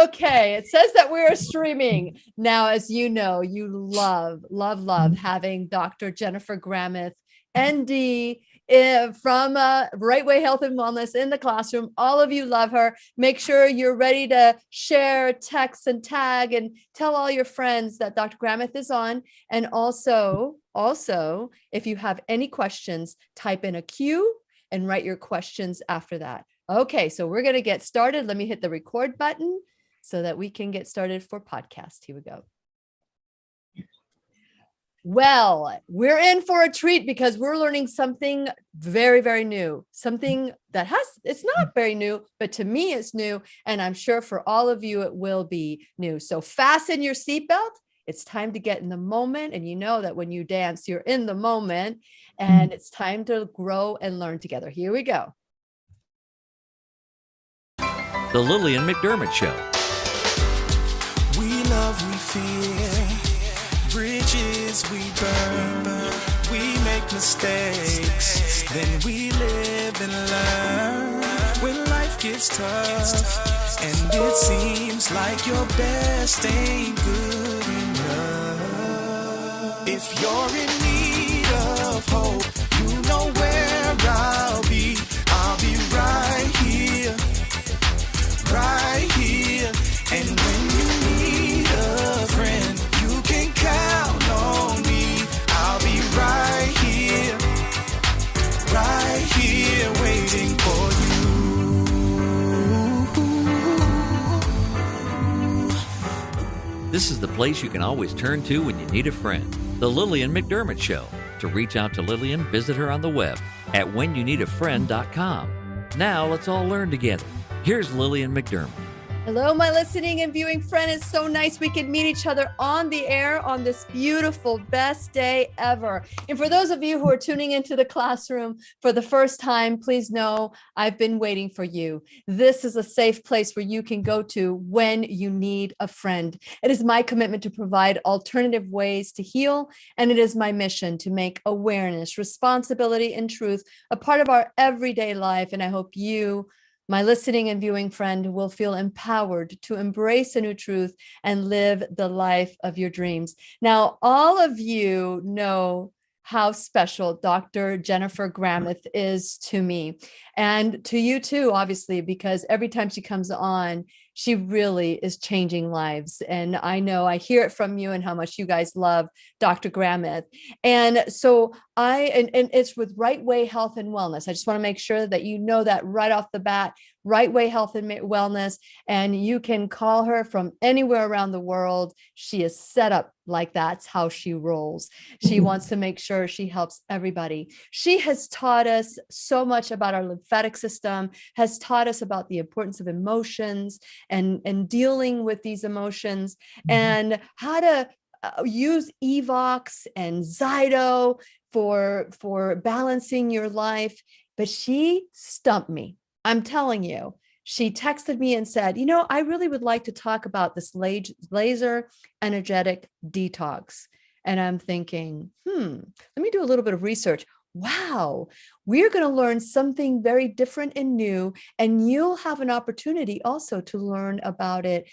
Okay, it says that we're streaming. Now, as you know, you love having Dr. Jennifer Gramith, ND, from Rightway Health and Wellness in the classroom. All of you love her. Make sure you're ready to share, text, and tag, and tell all your friends that Dr. Gramith is on. And also, if you have any questions, type in a Q and write your questions after that. Okay, so we're going to get started. Let me hit the record button so that we can get started for podcast. Here we go. Well, we're in for a treat because we're learning something very, very new, something that it's not very new, but to me it's new. And I'm sure for all of you, it will be new. So fasten your seatbelt. It's time to get in the moment. And you know that when you dance, you're in the moment, and it's time to grow and learn together. Here we go. The Lillian McDermott Show. We love, we fear, bridges we burn, we make mistakes, then we live and learn. When life gets tough, and it seems like your best ain't good enough. If you're in need of hope, you know where I'll be right here. Right here, and when you need a friend, you can count on me. I'll be right here, waiting for you. This is the place you can always turn to when you need a friend. The Lillian McDermott Show. To reach out to Lillian, visit her on the web at whenyounneedafriend.com. Now let's all learn together. Here's Lillian McDermott. Hello, my listening and viewing friend. It's so nice we can meet each other on the air on this beautiful, best day ever. And for those of you who are tuning into the classroom for the first time, please know I've been waiting for you. This is a safe place where you can go to when you need a friend. It is my commitment to provide alternative ways to heal, and it is my mission to make awareness, responsibility, and truth a part of our everyday life. And I hope you, my listening and viewing friend, will feel empowered to embrace a new truth and live the life of your dreams. Now, all of you know how special Dr. Jennifer Gramith is to me, and to you too, obviously, because every time she comes on, she really is changing lives. And I know I hear it from you and how much you guys love Dr. Gramith. And so and it's with Rightway Health and Wellness. I just want to make sure that you know that right off the bat, Rightway Health and Wellness, and you can call her from anywhere around the world. She is set up like that's how she rolls. She wants to make sure she helps everybody. She has taught us so much about our lymphatic system, has taught us about the importance of emotions and dealing with these emotions, and how to use EVOX and ZYTO for balancing your life. But she stumped me. I'm telling you, she texted me and said, I really would like to talk about this laser energetic detox. And I'm thinking, let me do a little bit of research. Wow, we're going to learn something very different and new, and you'll have an opportunity also to learn about it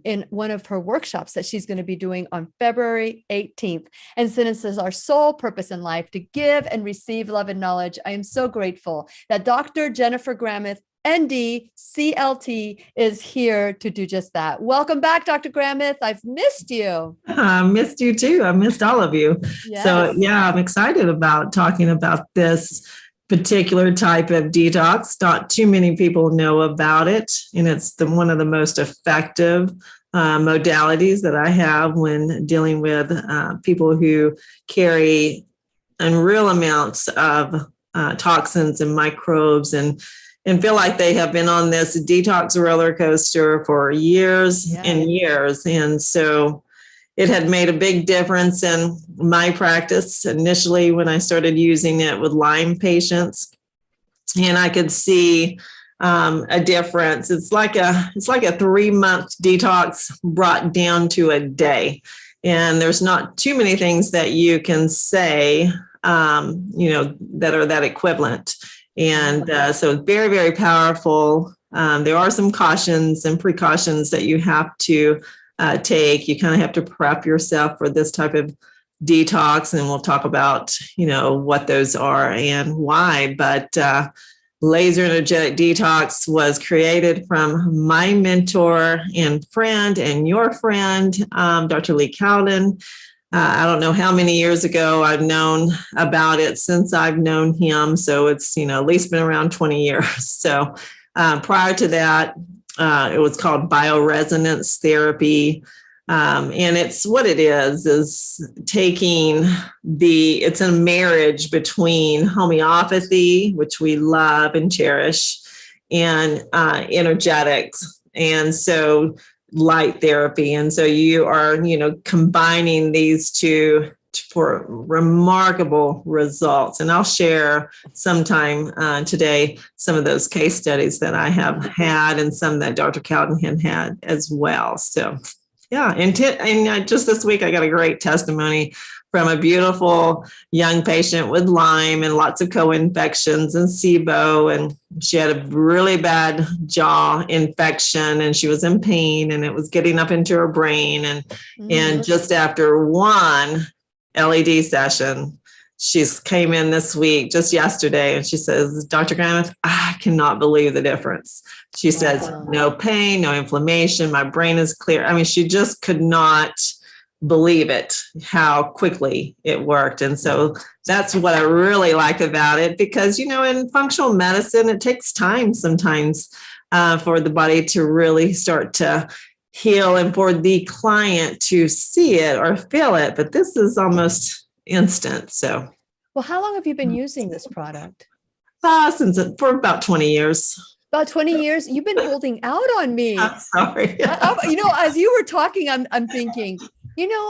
in one of her workshops that she's going to be doing on February 18th. And since this is our sole purpose in life to give and receive love and knowledge, I am so grateful that Dr. Jennifer Gramith, ND, CLT, is here to do just that. Welcome back, Dr. Gramith. I've missed you. I missed you too. I missed all of you. Yes. So yeah, I'm excited about talking about this particular type of detox. Not too many people know about it, and it's one of the most effective modalities that I have when dealing with people who carry unreal amounts of toxins and microbes and feel like they have been on this detox roller coaster for years and years. And so it had made a big difference in my practice initially when I started using it with Lyme patients. And I could see a difference. It's like a 3-month detox brought down to a day. And there's not too many things that you can say, that are that equivalent. And so very, very powerful There are some cautions and precautions that you have to take. You kind of have to prep yourself for this type of detox, and we'll talk about, what those are and why. But Laser Energetic Detox was created from my mentor and friend and your friend, Dr. Lee Cowden. I don't know how many years ago. I've known about it since I've known him. So it's, at least been around 20 years. So prior to that, it was called bioresonance therapy. And it's what it is taking it's a marriage between homeopathy, which we love and cherish, and energetics. And so light therapy. And so you are, combining these two for remarkable results. And I'll share sometime today some of those case studies that I have had and some that Dr. Cowden had as well. So yeah, and just this week, I got a great testimony from a beautiful young patient with Lyme and lots of co-infections and SIBO. And she had a really bad jaw infection and she was in pain and it was getting up into her brain. And just after one LED session, she came in this week, just yesterday, and she says, Dr. Gramith, I cannot believe the difference. She says, no pain, no inflammation. My brain is clear. I mean, she just could not believe it, how quickly it worked. And so that's what I really like about it, because, in functional medicine, it takes time sometimes for the body to really start to heal and for the client to see it or feel it. But this is almost instant. So, well, how long have you been using this product? For about 20 years. About 20 years. You've been holding out on me. I'm sorry. As you were talking, I'm thinking,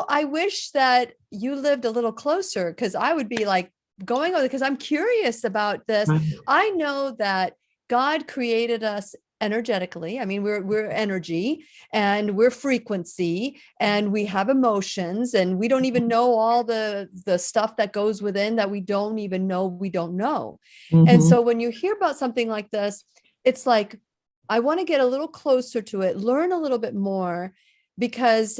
I wish that you lived a little closer, because I would be like going on, because I'm curious about this. I know that God created us energetically. I mean, we're energy and we're frequency and we have emotions, and we don't even know all the stuff that goes within that we don't even know we don't know. And so when you hear about something like this, it's like, I want to get a little closer to it, learn a little bit more, because,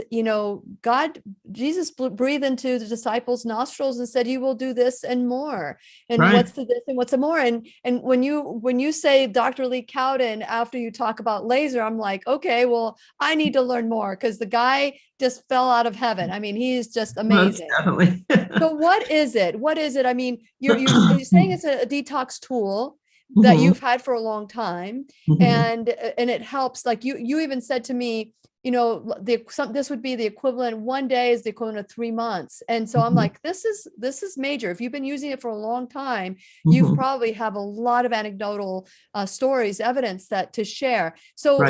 Jesus breathed into the disciples' nostrils and said, you will do this and more. And what's the this and what's the more? And when you say Dr. Lee Cowden, after you talk about laser, I'm like, okay, well, I need to learn more, because the guy just fell out of heaven. I mean, he's just amazing. So what is it? What is it? I mean, you're saying it's a detox tool that you've had for a long time, and it helps. Like you even said to me, this would be the equivalent. One day is the equivalent of 3 months. And so I'm like, this is major. If you've been using it for a long time, you probably have a lot of anecdotal stories, evidence to share. So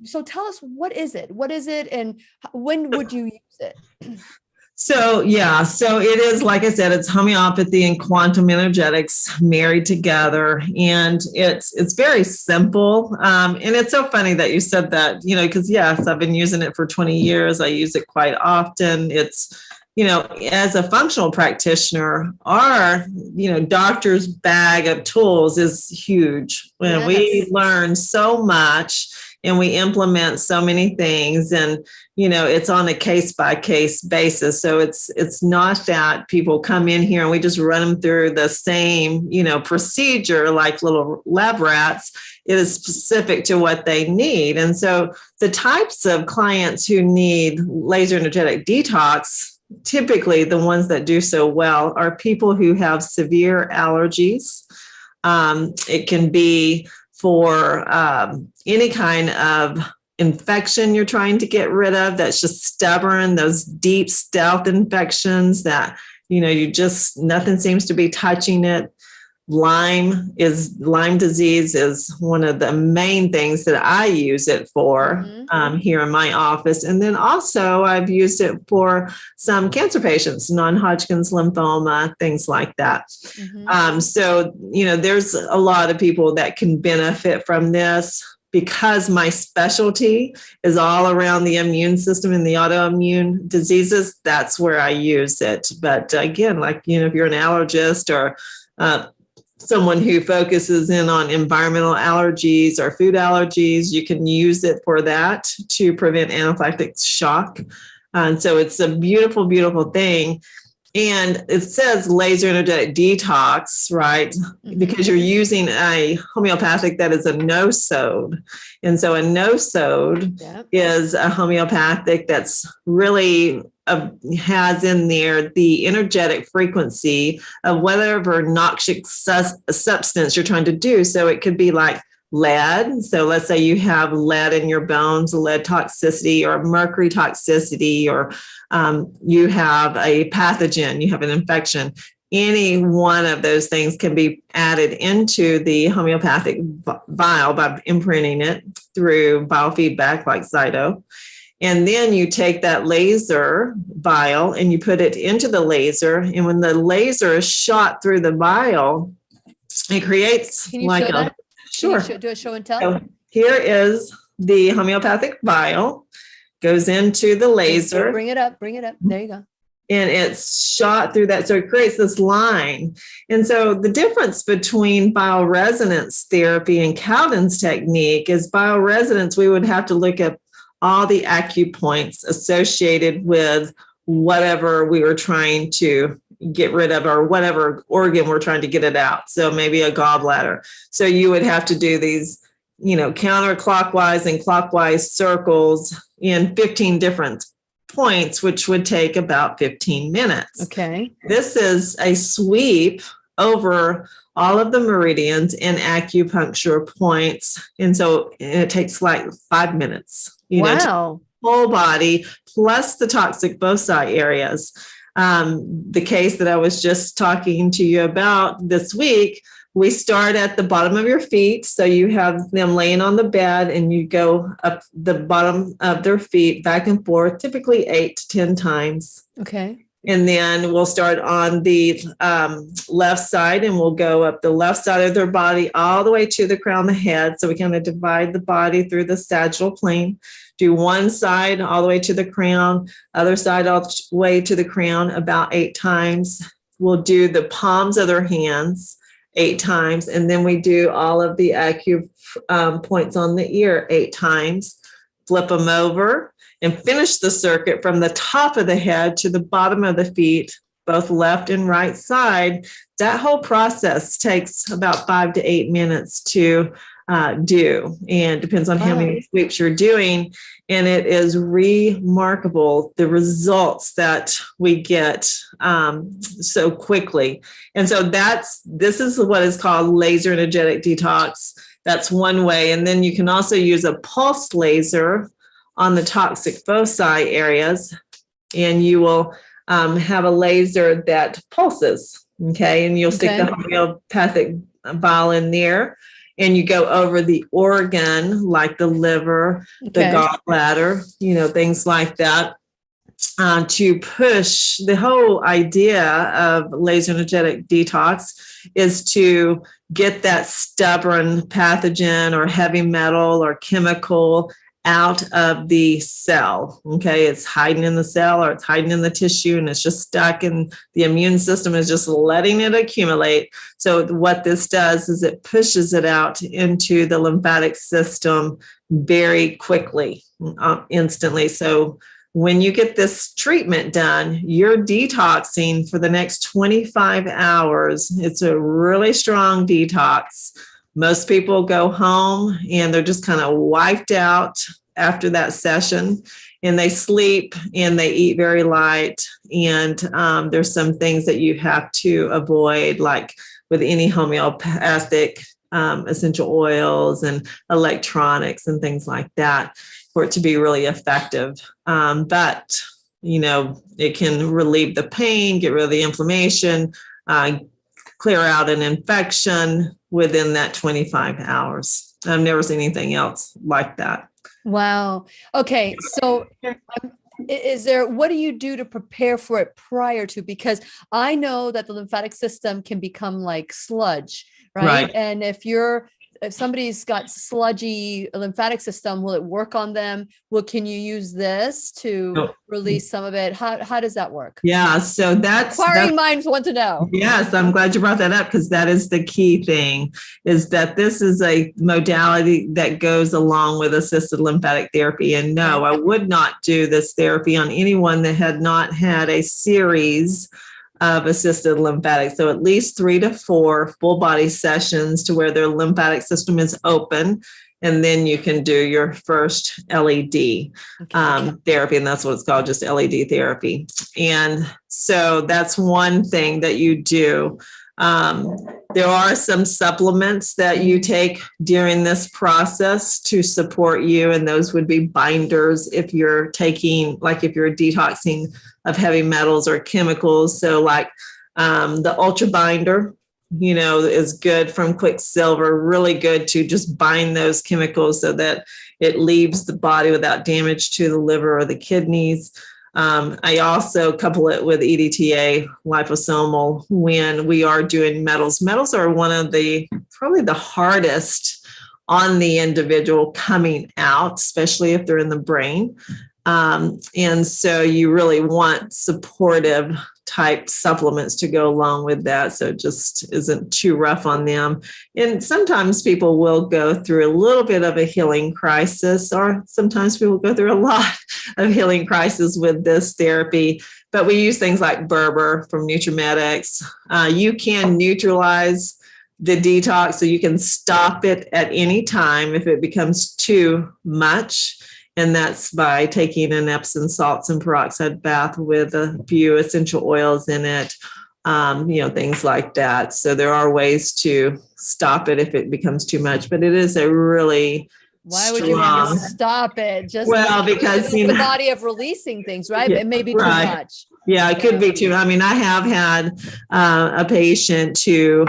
so tell us, what is it? What is it? And when would you use it? So it is, like I said, it's homeopathy and quantum energetics married together, and it's very simple. And it's so funny that you said that, because yes, I've been using it for 20 years. I use it quite often. It's, as a functional practitioner, our, doctor's bag of tools is huge. When we learn so much and we implement so many things, and it's on a case-by-case basis. So it's not that people come in here and we just run them through the same, procedure like little lab rats. It is specific to what they need. And so the types of clients who need laser energetic detox, typically the ones that do so well, are people who have severe allergies. It can be for any kind of infection you're trying to get rid of that's just stubborn, those deep stealth infections that, nothing seems to be touching it. Lyme disease is one of the main things that I use it for here in my office. And then also I've used it for some cancer patients, non-Hodgkin's lymphoma, things like that. So, there's a lot of people that can benefit from this. Because my specialty is all around the immune system and the autoimmune diseases, that's where I use it. But again, like, if you're an allergist or someone who focuses in on environmental allergies or food allergies, you can use it for that to prevent anaphylactic shock. And so it's a beautiful, beautiful thing. And it says laser energetic detox, right? Because you're using a homeopathic that is a no-sode. And so a no-sode is a homeopathic that's really has in there the energetic frequency of whatever noxious substance you're trying to do. So it could be like lead. So let's say you have lead in your bones, lead toxicity or mercury toxicity, or you have a pathogen, you have an infection. Any one of those things can be added into the homeopathic vial by imprinting it through biofeedback like ZYTO. And then you take that laser vial and you put it into the laser. And when the laser is shot through the vial, it creates like a... Sure. Do a show and tell. So here is the homeopathic vial, goes into the laser. Bring it up. There you go. And it's shot through that. So it creates this line. And so the difference between bioresonance therapy and Cowden's technique is bioresonance, we would have to look at all the acupoints associated with whatever we were trying to get rid of or whatever organ we're trying to get it out. So maybe a gallbladder. So you would have to do these, counterclockwise and clockwise circles in 15 different points, which would take about 15 minutes. Okay. This is a sweep over all of the meridians and acupuncture points. And so it takes like 5 minutes. Wow. Whole body plus the toxic foci areas. The case that I was just talking to you about this week, we start at the bottom of your feet. So you have them laying on the bed and you go up the bottom of their feet back and forth, typically 8 to 10 times. Okay. And then we'll start on the left side and we'll go up the left side of their body all the way to the crown of the head. So we kind of divide the body through the sagittal plane. Do one side all the way to the crown, other side all the way to the crown about 8 times. We'll do the palms of their hands 8 times. And then we do all of the points on the ear 8 times. Flip them over and finish the circuit from the top of the head to the bottom of the feet, both left and right side. That whole process takes about 5 to 8 minutes to do, and depends on how many sweeps you're doing. And it is remarkable the results that we get so quickly. And so this is what is called laser energetic detox. That's one way. And then you can also use a pulse laser on the toxic foci areas, and you will have a laser that pulses. Okay. And you'll stick the homeopathic vial in there. And you go over the organ, like the liver, the gallbladder, things like that, to push. The whole idea of laser energetic detox is to get that stubborn pathogen or heavy metal or chemical out of the cell. Okay, it's hiding in the cell or it's hiding in the tissue and it's just stuck, and the immune system is just letting it accumulate. So what this does is it pushes it out into the lymphatic system very quickly, instantly. So when you get this treatment done, you're detoxing for the next 25 hours. It's a really strong detox. Most people go home and they're just kind of wiped out after that session, and they sleep and they eat very light. And there's some things that you have to avoid, like with any homeopathic essential oils and electronics and things like that, for it to be really effective. But, it can relieve the pain, get rid of the inflammation, clear out an infection within that 25 hours. I've never seen anything else like that. Wow. Okay. So what do you do to prepare for it prior to? Because I know that the lymphatic system can become like sludge, right? And if you're if somebody's got sludgy lymphatic system, will it work on them? Can you use this to release some of it? How does that work? Yeah, so Inquiring minds want to know. Yes, I'm glad you brought that up, because that is the key thing, is that this is a modality that goes along with assisted lymphatic therapy. And no, I would not do this therapy on anyone that had not had a series of assisted lymphatic. So at least 3 to 4 full body sessions to where their lymphatic system is open. And then you can do your first LED therapy. And that's what it's called, just LED therapy. And so that's one thing that you do. There are some supplements that you take during this process to support you. And those would be binders if you're taking, like if you're detoxing of heavy metals or chemicals. So like the Ultra Binder, is good from Quicksilver, really good to just bind those chemicals so that it leaves the body without damage to the liver or the kidneys. I also couple it with EDTA liposomal when we are doing metals. Metals are one of probably the hardest on the individual coming out, especially if they're in the brain. And so you really want supportive type supplements to go along with that, so it just isn't too rough on them. And sometimes people will go through a little bit of a healing crisis, or sometimes people go through a lot of healing crisis with this therapy. But we use things like berber from Nutrimedics. You can neutralize the detox, so you can stop it at any time if it becomes too much. And that's by taking an Epsom salts and peroxide bath with a few essential oils in it, things like that. So there are ways to stop it if it becomes too much, but it is a really Why would you want to stop it? Just because the body of releasing things, right? It may be too much. Yeah, it could be too. I mean, I have had a patient who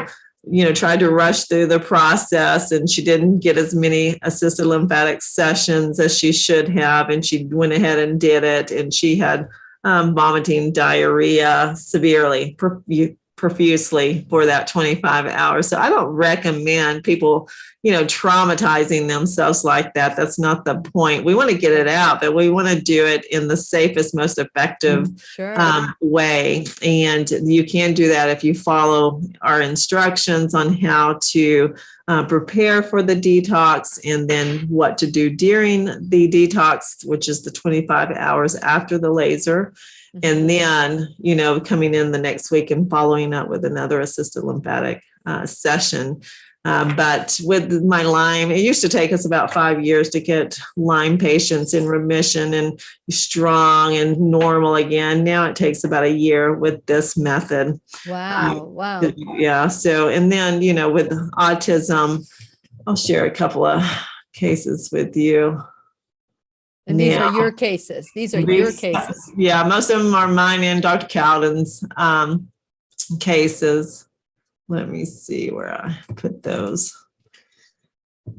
tried to rush through the process, and she didn't get as many assisted lymphatic sessions as she should have. And she went ahead and did it. And she had vomiting, diarrhea severely, profusely for that 25 hours. So I don't recommend people, traumatizing themselves like that. That's not the point. We want to get it out, but we want to do it in the safest, most effective way. And you can do that if you follow our instructions on how to prepare for the detox, and then what to do during the detox, which is the 25 hours after the laser. And then, coming in the next week and following up with another assisted lymphatic session. But with my Lyme, it used to take us about 5 years to get Lyme patients in remission and strong and normal again. Now it takes about a year with this method. Wow. Yeah. So, and then, with autism, I'll share a couple of cases with you. And these are your cases. Your cases. Yeah, most of them are mine and Dr. Cowden's cases. Let me see where I put those.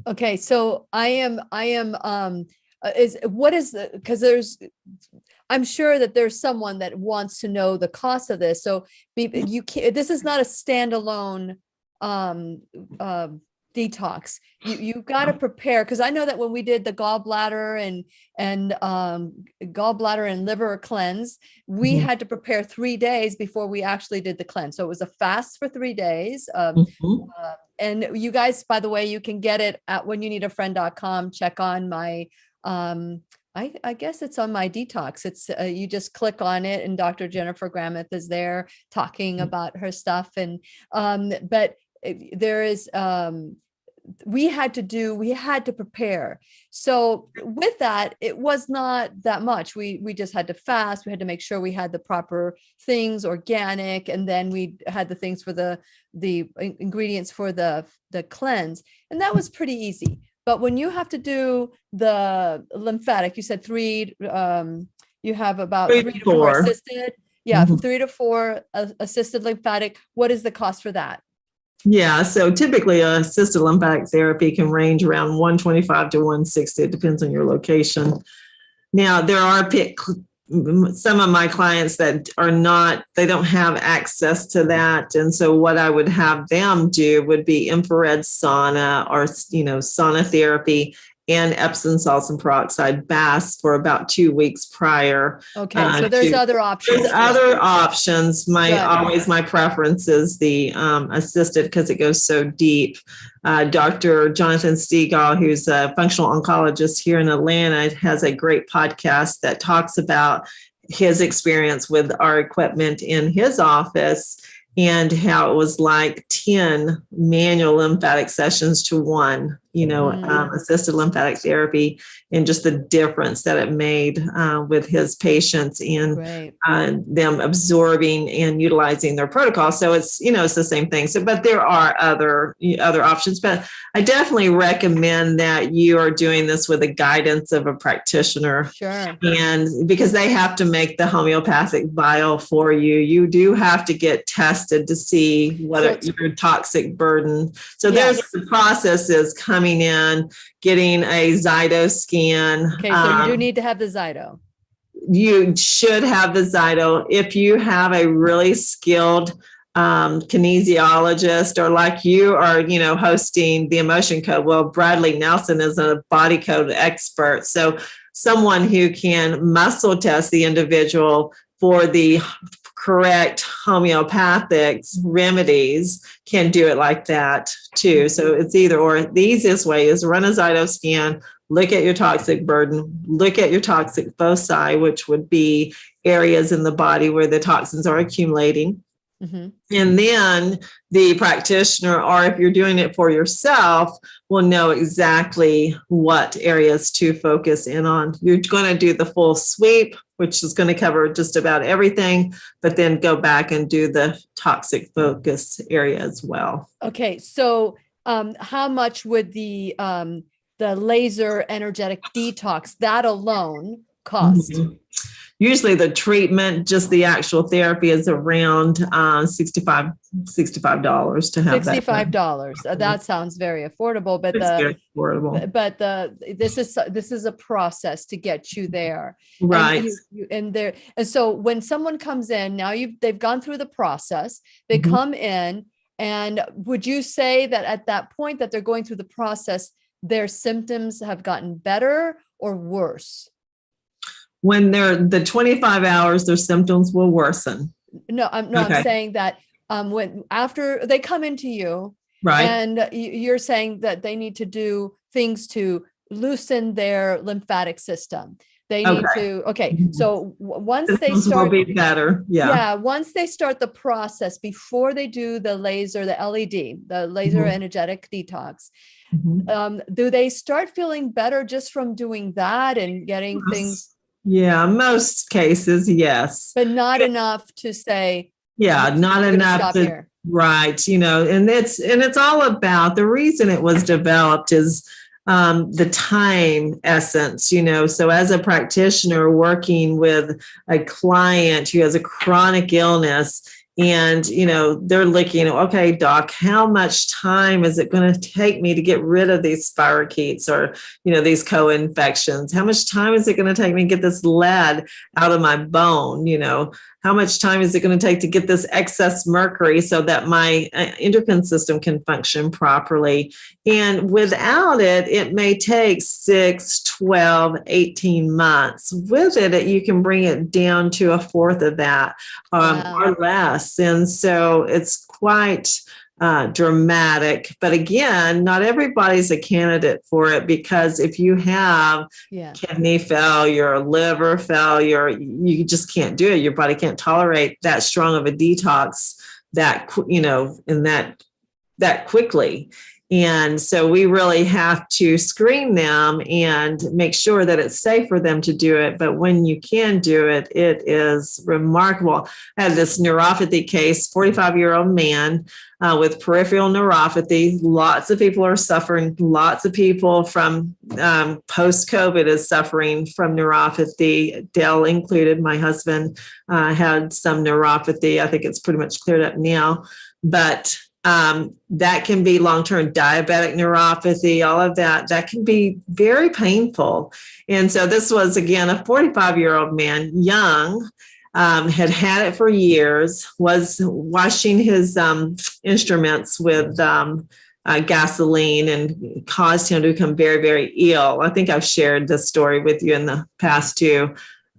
Okay, so I'm sure that there's someone that wants to know the cost of this. So this is not a standalone detox. You've got to prepare, because I know that when we did the gallbladder and gallbladder and liver cleanse, we had to prepare 3 days before we actually did the cleanse. So it was a fast for 3 days. And you guys, by the way, you can get it at whenyouneedafriend.com. Check on my I guess it's on my detox. It's you just click on it, and Dr. Jennifer Gramith is there talking about her stuff. And but there is we had to prepare. So with that, it was not that much. We just had to fast. We had to make sure we had the proper things, organic, and then we had the things for the ingredients for the cleanse, and that was pretty easy. But when you have to do the lymphatic, you said you have about 3 to 4 assisted. Yeah, 3 to 4 assisted lymphatic. What is the cost for that? Yeah, so typically assisted lymphatic therapy can range around $125 to $160. It depends on your location. Now, there are some of my clients that they don't have access to that. And so what I would have them do would be infrared sauna or, sauna therapy and Epsom salts and peroxide baths for about 2 weeks prior. Okay. So there's other options. There's other options. My preference is the assisted because it goes so deep. Dr. Jonathan Stegall, who's a functional oncologist here in Atlanta, has a great podcast that talks about his experience with our equipment in his office and how it was like 10 manual lymphatic sessions to one, assisted lymphatic therapy, and just the difference that it made with his patients and them absorbing and utilizing their protocol. So it's the same thing. So, but there are other options, but I definitely recommend that you are doing this with the guidance of a practitioner. Sure. And because they have to make the homeopathic vial for you, you do have to get tested to see what your toxic burden. So there's the process is coming in, getting a ZYTO scan. Okay, so you do need to have the ZYTO. You should have the ZYTO. If you have a really skilled kinesiologist, or like you are, hosting the emotion code. Well, Bradley Nelson is a body code expert. So someone who can muscle test the individual for the correct homeopathic remedies can do it like that too. So it's either or. The easiest way is run a ZYTO scan, look at your toxic burden, look at your toxic foci, which would be areas in the body where the toxins are accumulating. Mm-hmm. And then the practitioner, or if you're doing it for yourself, will know exactly what areas to focus in on. You're going to do the full sweep, which is going to cover just about everything, but then go back and do the toxic focus area as well. Okay. So how much would the laser energetic detox, that alone, cost? Mm-hmm. Usually the treatment, just the actual therapy, is around $65 to have $65. That sounds very affordable, but very affordable. But this is a process to get you there, right? And so when someone comes in now, they've gone through the process. They mm-hmm. come in, and would you say that at that point that they're going through the process, their symptoms have gotten better or worse? When they're the 25 hours, their symptoms will worsen. I'm saying that when after they come into you, right, and you're saying that they need to do things to loosen their lymphatic system. They need to. Okay, so once they start, will be better. Yeah. Once they start the process, before they do the laser, the LED, the laser mm-hmm. energetic detox. Mm-hmm. Do they start feeling better just from doing that and getting things? Yeah, most cases, yes. But not enough to say. Yeah, not enough to here. Right. And it's all about the reason it was developed is the time essence, so as a practitioner working with a client who has a chronic illness, and, they're looking, okay, doc, how much time is it going to take me to get rid of these spirochetes or, these co-infections? How much time is it going to take me to get this lead out of my bone? How much time is it going to take to get this excess mercury so that my endocrine system can function properly? And without it, it may take 6, 12, 18 months. With it, you can bring it down to a fourth of that or less. And so it's quite dramatic. But again, not everybody's a candidate for it, because if you have kidney failure, liver failure, you just can't do it. Your body can't tolerate that strong of a detox that quickly. And so we really have to screen them and make sure that it's safe for them to do it. But when you can do it, it is remarkable. I had this neuropathy case, 45-year-old man with peripheral neuropathy. Lots of people are suffering. Lots of people from post-COVID is suffering from neuropathy. Dell included. My husband had some neuropathy. I think it's pretty much cleared up now. But that can be long-term diabetic neuropathy, all of that can be very painful. And so this was, again, a 45-year-old man, young, had it for years, was washing his instruments with gasoline, and caused him to become very, very ill. I think I've shared this story with you in the past too.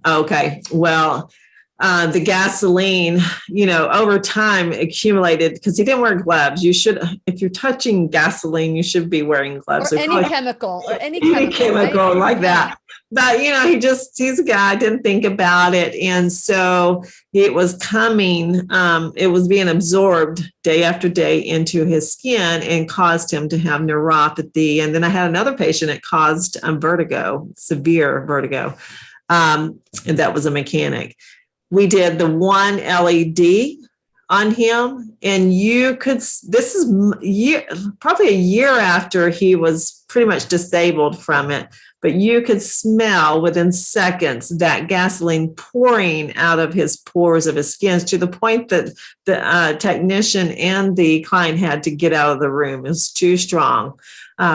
Okay, well, the gasoline, over time accumulated, because he didn't wear gloves. You should, if you're touching gasoline, you should be wearing gloves. Or any chemical, right? Like that. But, he's a guy, didn't think about it. And so it was it was being absorbed day after day into his skin and caused him to have neuropathy. And then I had another patient that caused vertigo, severe vertigo. And that was a mechanic. We did the one LED on him, and this is probably a year after he was pretty much disabled from it, but you could smell within seconds that gasoline pouring out of his pores of his skin, to the point that the technician and the client had to get out of the room. It was too strong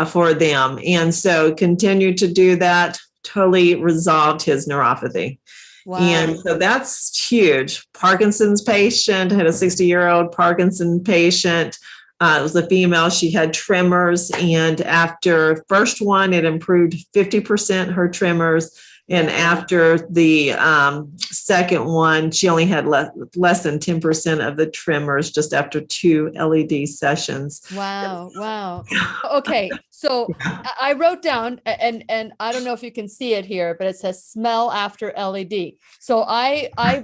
for them. And so continued to do that, totally resolved his neuropathy. Wow. And so that's huge. Parkinson's patient, had a 60-year-old Parkinson patient. It was a female. She had tremors. And after first one, it improved 50% her tremors. And after the second one, she only had less than 10% of the tremors just after 2 LED sessions. Wow. Okay. So I wrote down, and I don't know if you can see it here, but it says smell after LED. So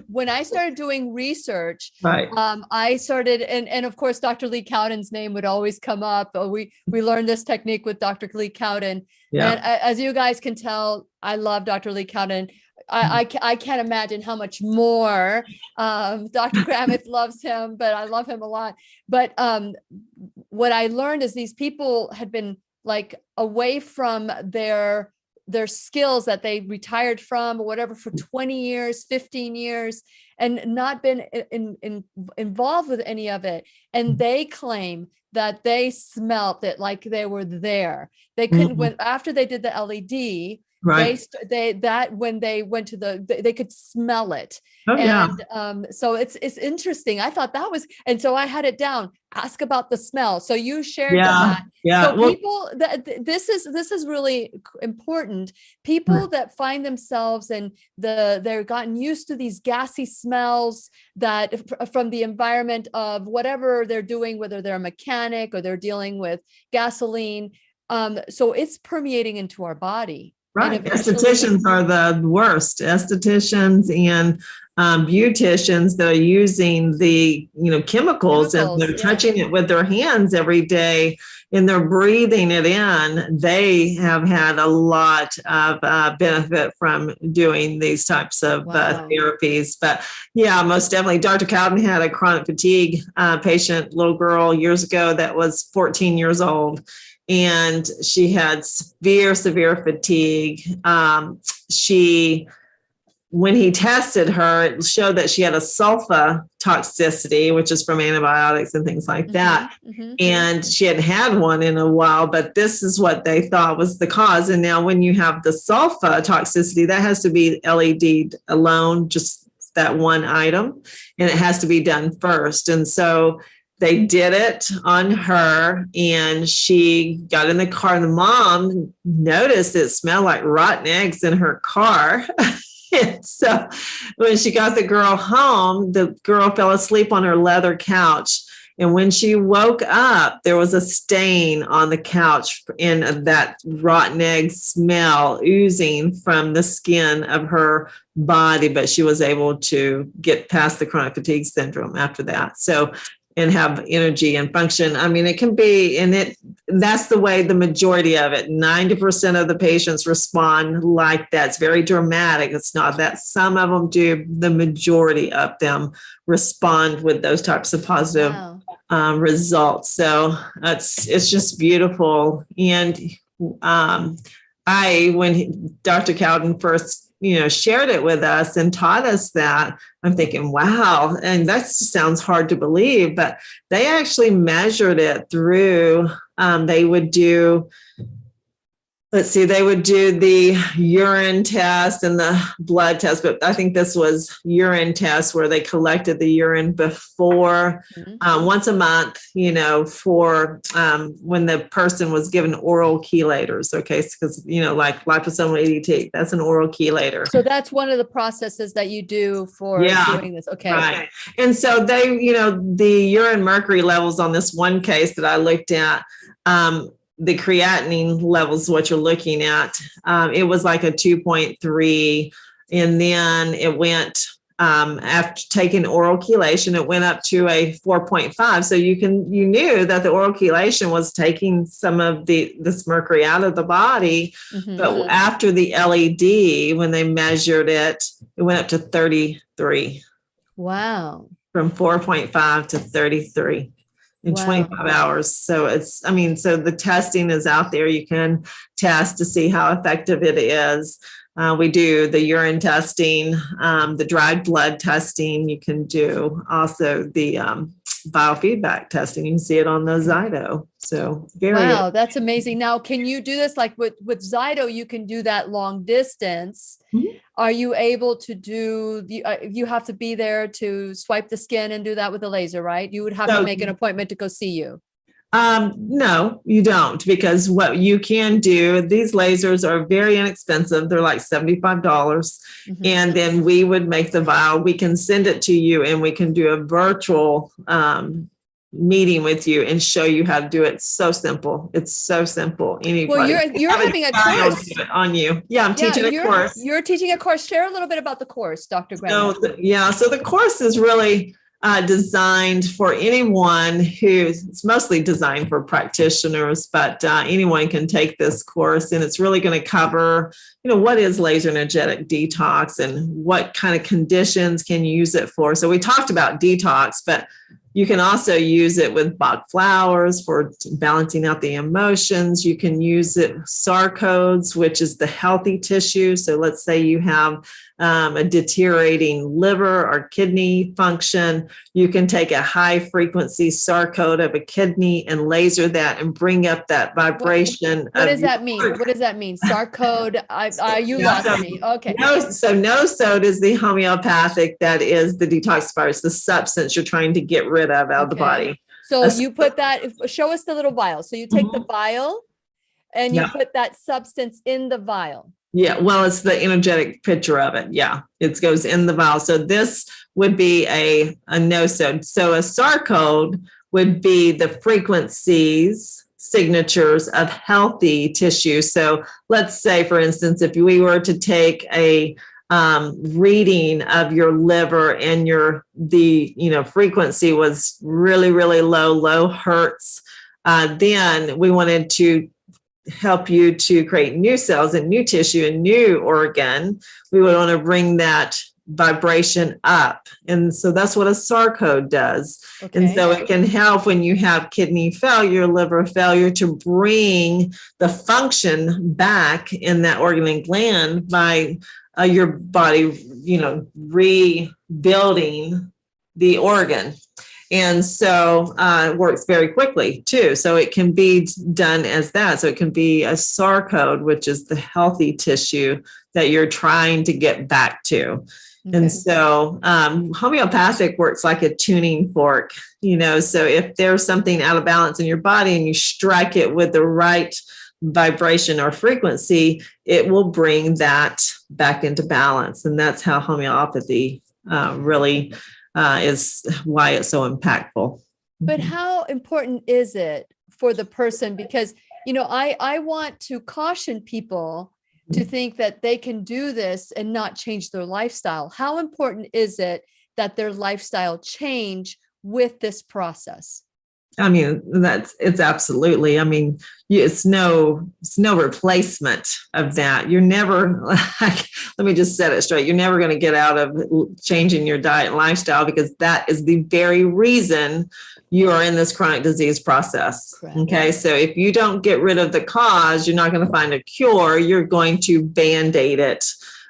when I started doing research, right. I started, and of course, Dr. Lee Cowden's name would always come up. We learned this technique with Dr. Lee Cowden. Yeah. And as you guys can tell, I love Dr. Lee Cowden. I can't imagine how much more Dr. Gramith loves him, but I love him a lot. But what I learned is these people had been like away from their skills that they retired from or whatever for 20 years, 15 years, and not been involved with any of it. And they claim that they smelt it like they were there. They couldn't, after they did the LED, right. When they went to they could smell it. Oh, and yeah. So it's interesting. I thought that was, and so I had it down, ask about the smell. So you shared that. Yeah. So people, this is really important. People that find themselves and they're gotten used to these gassy smells that from the environment of whatever they're doing, whether they're a mechanic or they're dealing with gasoline. So it's permeating into our body. Right. Estheticians are the worst. Estheticians and beauticians that are using the chemicals and they're touching it with their hands every day and they're breathing it in. They have had a lot of benefit from doing these types of therapies. But yeah, most definitely. Dr. Cowden had a chronic fatigue patient, little girl years ago that was 14 years old. And she had severe fatigue. When he tested her, it showed that she had a sulfa toxicity, which is from antibiotics and things like that. And she hadn't had one in a while, but this is what they thought was the cause. And now when you have the sulfa toxicity, that has to be LED alone, just that one item, and it has to be done first. And so they did it on her and she got in the car and the mom noticed it smelled like rotten eggs in her car. And so when she got the girl home, the girl fell asleep on her leather couch. And when she woke up, there was a stain on the couch and that rotten egg smell oozing from the skin of her body. But she was able to get past the chronic fatigue syndrome after that. So and have energy and function. I mean, it can be, and that's the way the majority of it, 90% of the patients respond like that. It's very dramatic. It's not that some of them do, the majority of them respond with those types of positive results. So it's just beautiful. And when Dr. Cowden first shared it with us and taught us that, I'm thinking, wow. And that sounds hard to believe, but they actually measured it through, they would do the urine test and the blood test, but I think this was urine test where they collected the urine before, once a month, for when the person was given oral chelators. Okay. Because, like liposomal ADT, that's an oral chelator. So that's one of the processes that you do for doing this. Okay. Right. And so they, the urine mercury levels on this one case that I looked at, the creatinine levels, what you're looking at, it was like a 2.3. And then it went, after taking oral chelation, it went up to a 4.5. So you knew that the oral chelation was taking some of this mercury out of the body. But after the LED, when they measured it, it went up to 33. Wow. From 4.5 to 33. In 25 hours. So so the testing is out there. You can test to see how effective it is. We do the urine testing, the dried blood testing. You can do also the biofeedback testing. You can see it on the ZYTO. So wow, that's amazing. Now, can you do this like with ZYTO? You can do that long distance. Are you able to do you have to be there to swipe the skin and do that with a laser, right? You would have to make an appointment to go see you. No, you don't, because what you can do, these lasers are very inexpensive. They're like $75. And then we would make the vial. We can send it to you and we can do a virtual meeting with you and show you how to do it. So simple. It's so simple. Anybody. Well, you're having a course on you. Yeah, I'm teaching a course. You're teaching a course. Share a little bit about the course, Dr. Gramith. So the course is really designed for anyone it's mostly designed for practitioners, but anyone can take this course, and it's really going to cover, what is laser energetic detox and what kind of conditions can you use it for. So we talked about detox, but you can also use it with Bach flowers for balancing out the emotions. You can use it sarcodes, which is the healthy tissue. So let's say you have a deteriorating liver or kidney function. You can take a high frequency sarcode of a kidney and laser that and bring up that vibration. What does that mean? What does that mean? Sarcode? You lost me. Okay. No-sode is the homeopathic, that is the detoxifier. It's the substance you're trying to get rid of out of the body. So you put that, show us the little vial. So you take the vial and you put that substance in the vial. Yeah, well, it's the energetic picture of it. Yeah, it goes in the vial. So this would be a no-sode. So a sarcode would be the frequencies, signatures of healthy tissue. So let's say, for instance, if we were to take a reading of your liver and the frequency was really, really low hertz, then we wanted to help you to create new cells and new tissue and new organ. We would want to bring that vibration up. And so that's what a sarcode does. And so it can help when you have kidney failure, liver failure, to bring the function back in that organ and gland by your body, rebuilding the organ. And so it works very quickly too. So it can be done as that. So it can be a sarcode, which is the healthy tissue that you're trying to get back to. And so homeopathic works like a tuning fork, so if there's something out of balance in your body and you strike it with the right vibration or frequency, it will bring that back into balance. And that's how homeopathy really is why it's so impactful. But how important is it for the person? Because, I want to caution people to think that they can do this and not change their lifestyle. How important is it that their lifestyle change with this process? I mean, it's absolutely, it's no replacement of that. You're never, let me just set it straight. You're never going to get out of changing your diet and lifestyle, because that is the very reason you are in this chronic disease process. Correct. Okay. So if you don't get rid of the cause, you're not going to find a cure. You're going to Band-Aid it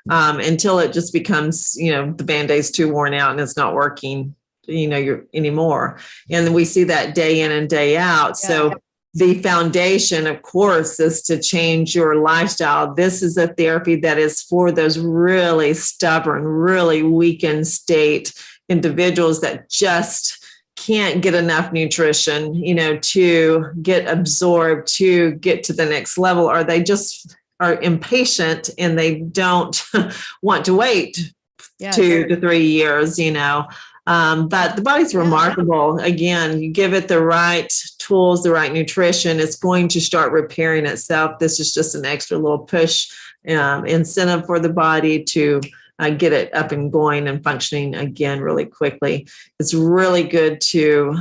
until it just becomes, the Band-Aid's too worn out and it's not working, anymore. And we see that day in and day out. Yeah. So the foundation, of course, is to change your lifestyle. This is a therapy that is for those really stubborn, really weakened state individuals that just can't get enough nutrition, to get absorbed, to get to the next level, or they just are impatient and they don't want to wait 2 to 3 years, but the body's remarkable. Again, you give it the right tools, the right nutrition, it's going to start repairing itself. This is just an extra little push, incentive for the body to get it up and going and functioning again really quickly. It's really good to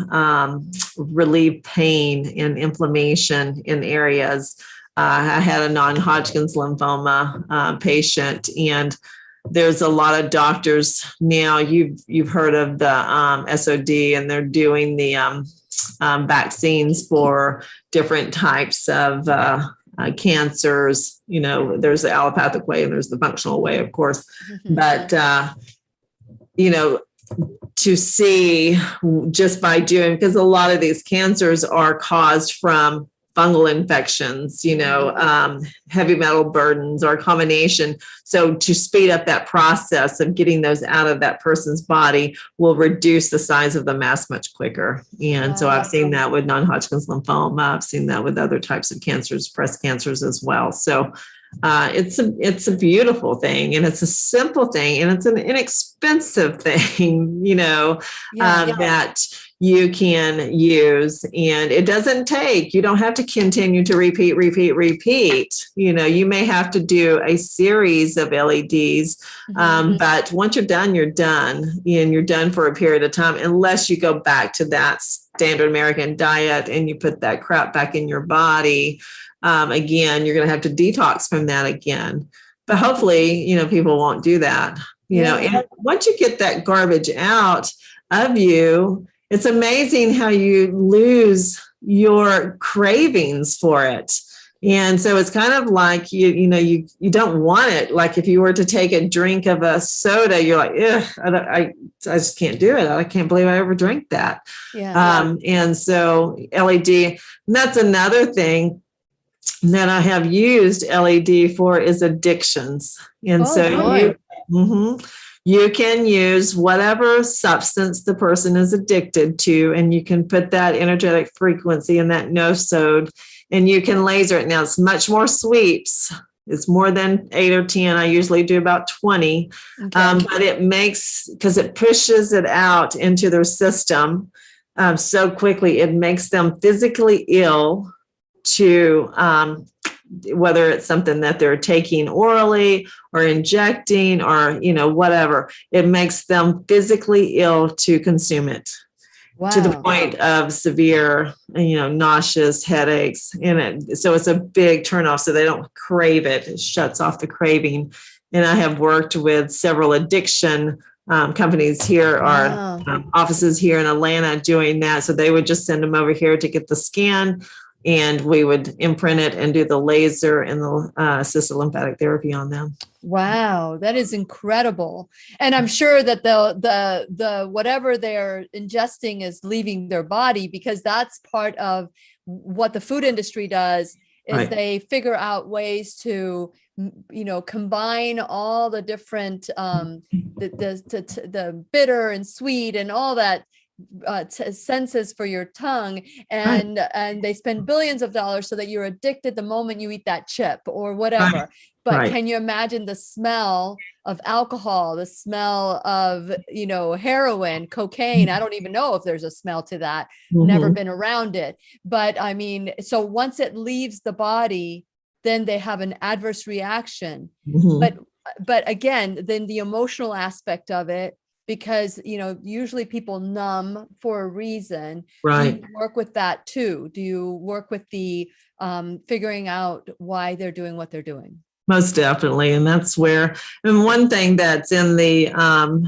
relieve pain and inflammation in areas. I had a non-Hodgkin's lymphoma patient, and there's a lot of doctors now. You've heard of the SOD, and they're doing the vaccines for different types of cancers. There's the allopathic way and there's the functional way, of course. Mm-hmm. But to see just by doing, because a lot of these cancers are caused from fungal infections, heavy metal burdens or a combination. So to speed up that process of getting those out of that person's body will reduce the size of the mass much quicker. And so I've seen that with non-Hodgkin's lymphoma. I've seen that with other types of cancers, breast cancers as well. So it's a beautiful thing, and it's a simple thing, and it's an inexpensive thing, that you can use, and it doesn't take, you don't have to continue to repeat. You may have to do a series of LEDs, but once you're done, and you're done for a period of time, unless you go back to that standard American diet and you put that crap back in your body. Again, you're going to have to detox from that again. But hopefully, people won't do that. And once you get that garbage out of you, it's amazing how you lose your cravings for it. And so it's kind of like, you don't want it. Like if you were to take a drink of a soda, you're like, ugh, I just can't do it. I can't believe I ever drank that. Yeah. And so LED, and that's another thing that I have used LED for, is addictions. And you can use whatever substance the person is addicted to, and you can put that energetic frequency in that nosode, and you can laser it. Now, it's much more sweeps. It's more than 8 or 10. I usually do about 20. Okay. But it makes, because it pushes it out into their system so quickly, it makes them physically ill to whether it's something that they're taking orally or injecting or, whatever, it makes them physically ill to consume it. Wow. To the point of severe, nauseous, headaches. So it's a big turnoff. So they don't crave it. It shuts off the craving. And I have worked with several addiction companies here, our offices here in Atlanta doing that. So they would just send them over here to get the scan, and we would imprint it and do the laser and the assisted lymphatic therapy on them. Wow, that is incredible. And I'm sure that the whatever they're ingesting is leaving their body, because that's part of what the food industry does, is they figure out ways to, combine all the different the bitter and sweet and all that senses for your tongue, and they spend billions of dollars so that you're addicted the moment you eat that chip or whatever. But can you imagine the smell of alcohol, the smell of, heroin, cocaine? I don't even know if there's a smell to that. Never been around it. But I mean, so once it leaves the body, then they have an adverse reaction. But again, then the emotional aspect of it, because, usually people numb for a reason. Right. Do you work with that too? Do you work with the figuring out why they're doing what they're doing? Most definitely. And that's where, and one thing that's in the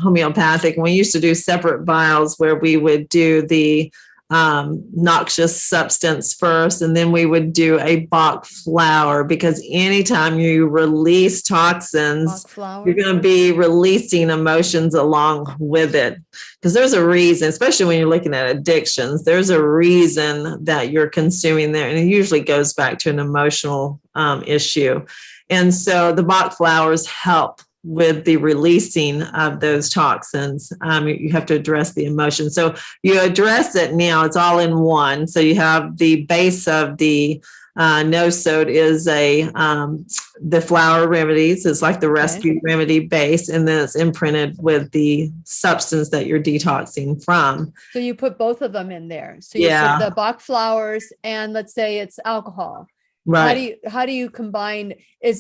homeopathic, we used to do separate vials where we would do the noxious substance first, and then we would do a Bach flower, because anytime you release toxins, you're going to be releasing emotions along with it. Because there's a reason, especially when you're looking at addictions, there's a reason that you're consuming there, and it usually goes back to an emotional issue. And so the Bach flowers help with the releasing of those toxins. You have to address the emotion. So you address it now, it's all in one. So you have the base of the no-sode is the flower remedies. It's like the rescue remedy base, and then it's imprinted with the substance that you're detoxing from. So you put both of them in there. So you put the Bach flowers, and let's say it's alcohol. Right. How do you combine?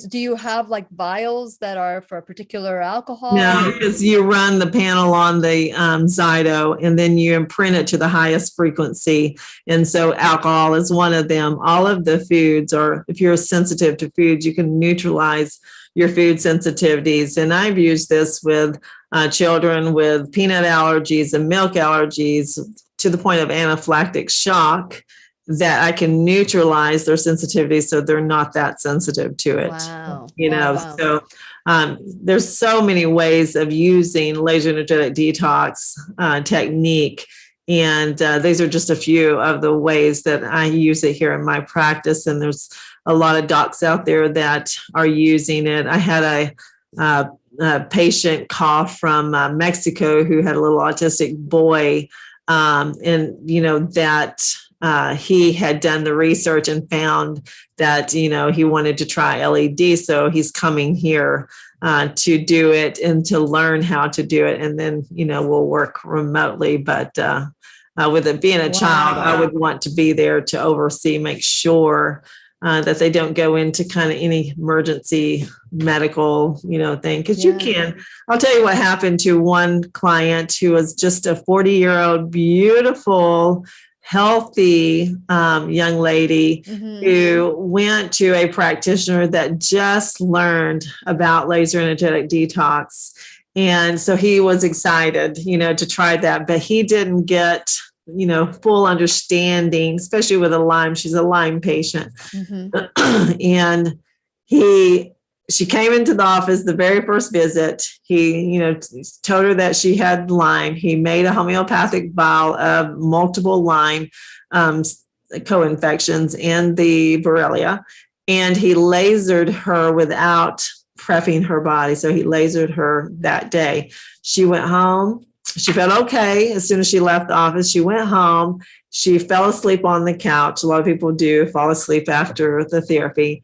Do you have like vials that are for a particular alcohol? No, because you run the panel on the ZYTO, and then you imprint it to the highest frequency. And so alcohol is one of them. All of the foods, or if you're sensitive to foods, you can neutralize your food sensitivities. And I've used this with children with peanut allergies and milk allergies to the point of anaphylactic shock, that I can neutralize their sensitivity so they're not that sensitive to it. Wow. So there's so many ways of using laser energetic detox technique. And these are just a few of the ways that I use it here in my practice. And there's a lot of docs out there that are using it. I had a patient call from Mexico who had a little autistic boy, he had done the research and found that, he wanted to try LED. So he's coming here to do it and to learn how to do it. And then, we'll work remotely. But with it being a child, I would want to be there to oversee, make sure that they don't go into kind of any emergency medical, thing. Because I'll tell you what happened to one client who was just a 40-year-old, beautiful, healthy young lady who went to a practitioner that just learned about laser energetic detox. And so he was excited, to try that, but he didn't get, full understanding, especially with a Lyme. She's a Lyme patient. And she came into the office the very first visit. He, told her that she had Lyme. He made a homeopathic vial of multiple Lyme co-infections and the Borrelia, and he lasered her without prepping her body. So he lasered her that day. She went home. She felt okay. As soon as she left the office, she went home. She fell asleep on the couch. A lot of people do fall asleep after the therapy.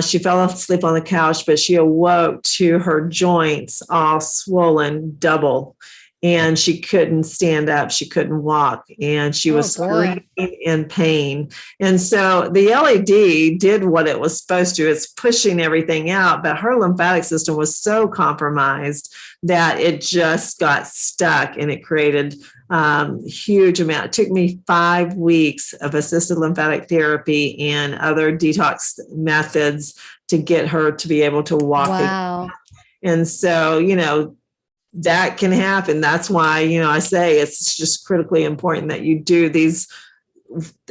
She fell asleep on the couch, but she awoke to her joints all swollen double, and she couldn't stand up. She couldn't walk, and she was screaming in pain. And so the LED did what it was supposed to. It's pushing everything out, but her lymphatic system was so compromised that it just got stuck, and it created huge amount. It took me 5 weeks of assisted lymphatic therapy and other detox methods to get her to be able to walk again. And so, that can happen. That's why, I say it's just critically important that you do these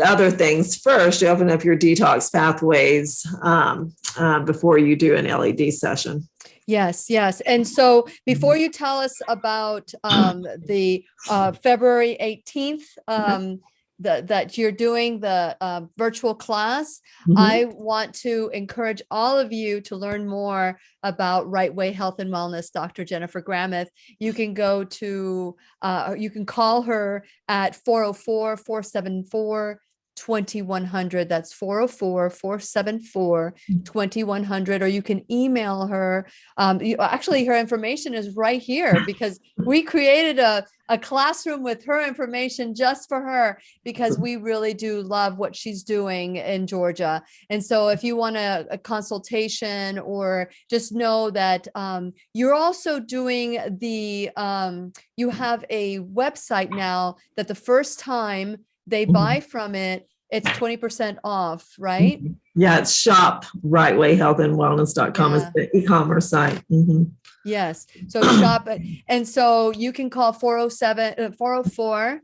other things first to open up your detox pathways before you do an LED session. Yes. And so before you tell us about the February 18th, that you're doing the virtual class, I want to encourage all of you to learn more about Rightway Health and Wellness, Dr. Jennifer Gramith. You can go to, you can call her at 404-474-2100. That's 404-474-2100, or you can email her. Actually, her information is right here, because we created a classroom with her information just for her, because we really do love what she's doing in Georgia. And so if you want a consultation, or just know that you're also doing the, you have a website now that the first time they buy from it, it's 20% off, right? Yeah, it's shop rightwayhealthandwellness.com is the e-commerce site. Yes. So shop it. And so you can call 404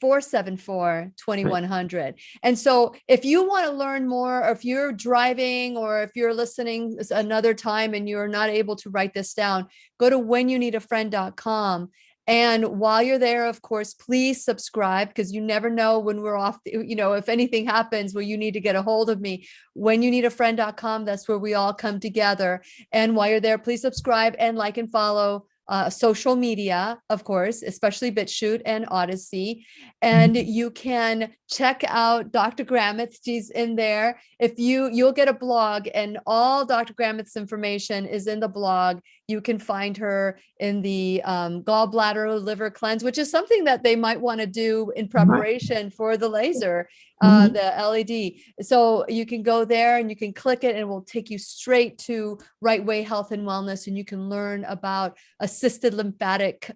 474-2100. And so if you want to learn more, or if you're driving, or if you're listening another time and you're not able to write this down, go to whenyouneedafriend.com. And while you're there, of course, please subscribe, because you never know when we're off, if anything happens where you need to get a hold of me. Whenyouneedafriend.com, that's where we all come together. And while you're there, please subscribe and like and follow social media, of course, especially BitChute and Odyssey. And you can check out Dr. Gramith. She's in there. If you'll get a blog, and all Dr. Gramith's information is in the blog. You can find her in the gallbladder liver cleanse, which is something that they might want to do in preparation for the laser, the LED. So you can go there and you can click it, and it will take you straight to Rightway Health and Wellness, and you can learn about assisted lymphatic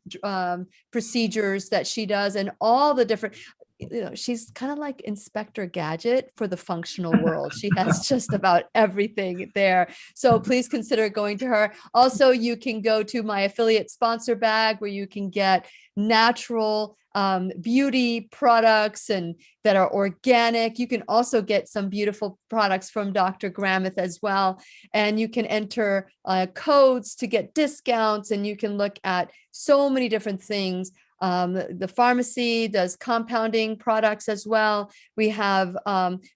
procedures that she does, and all the different, she's kind of like Inspector Gadget for the functional world. She has just about everything there. So please consider going to her. Also, you can go to my affiliate sponsor bag, where you can get natural beauty products and that are organic. You can also get some beautiful products from Dr. Gramith as well. And you can enter codes to get discounts, and you can look at so many different things. The pharmacy does compounding products as well. We have,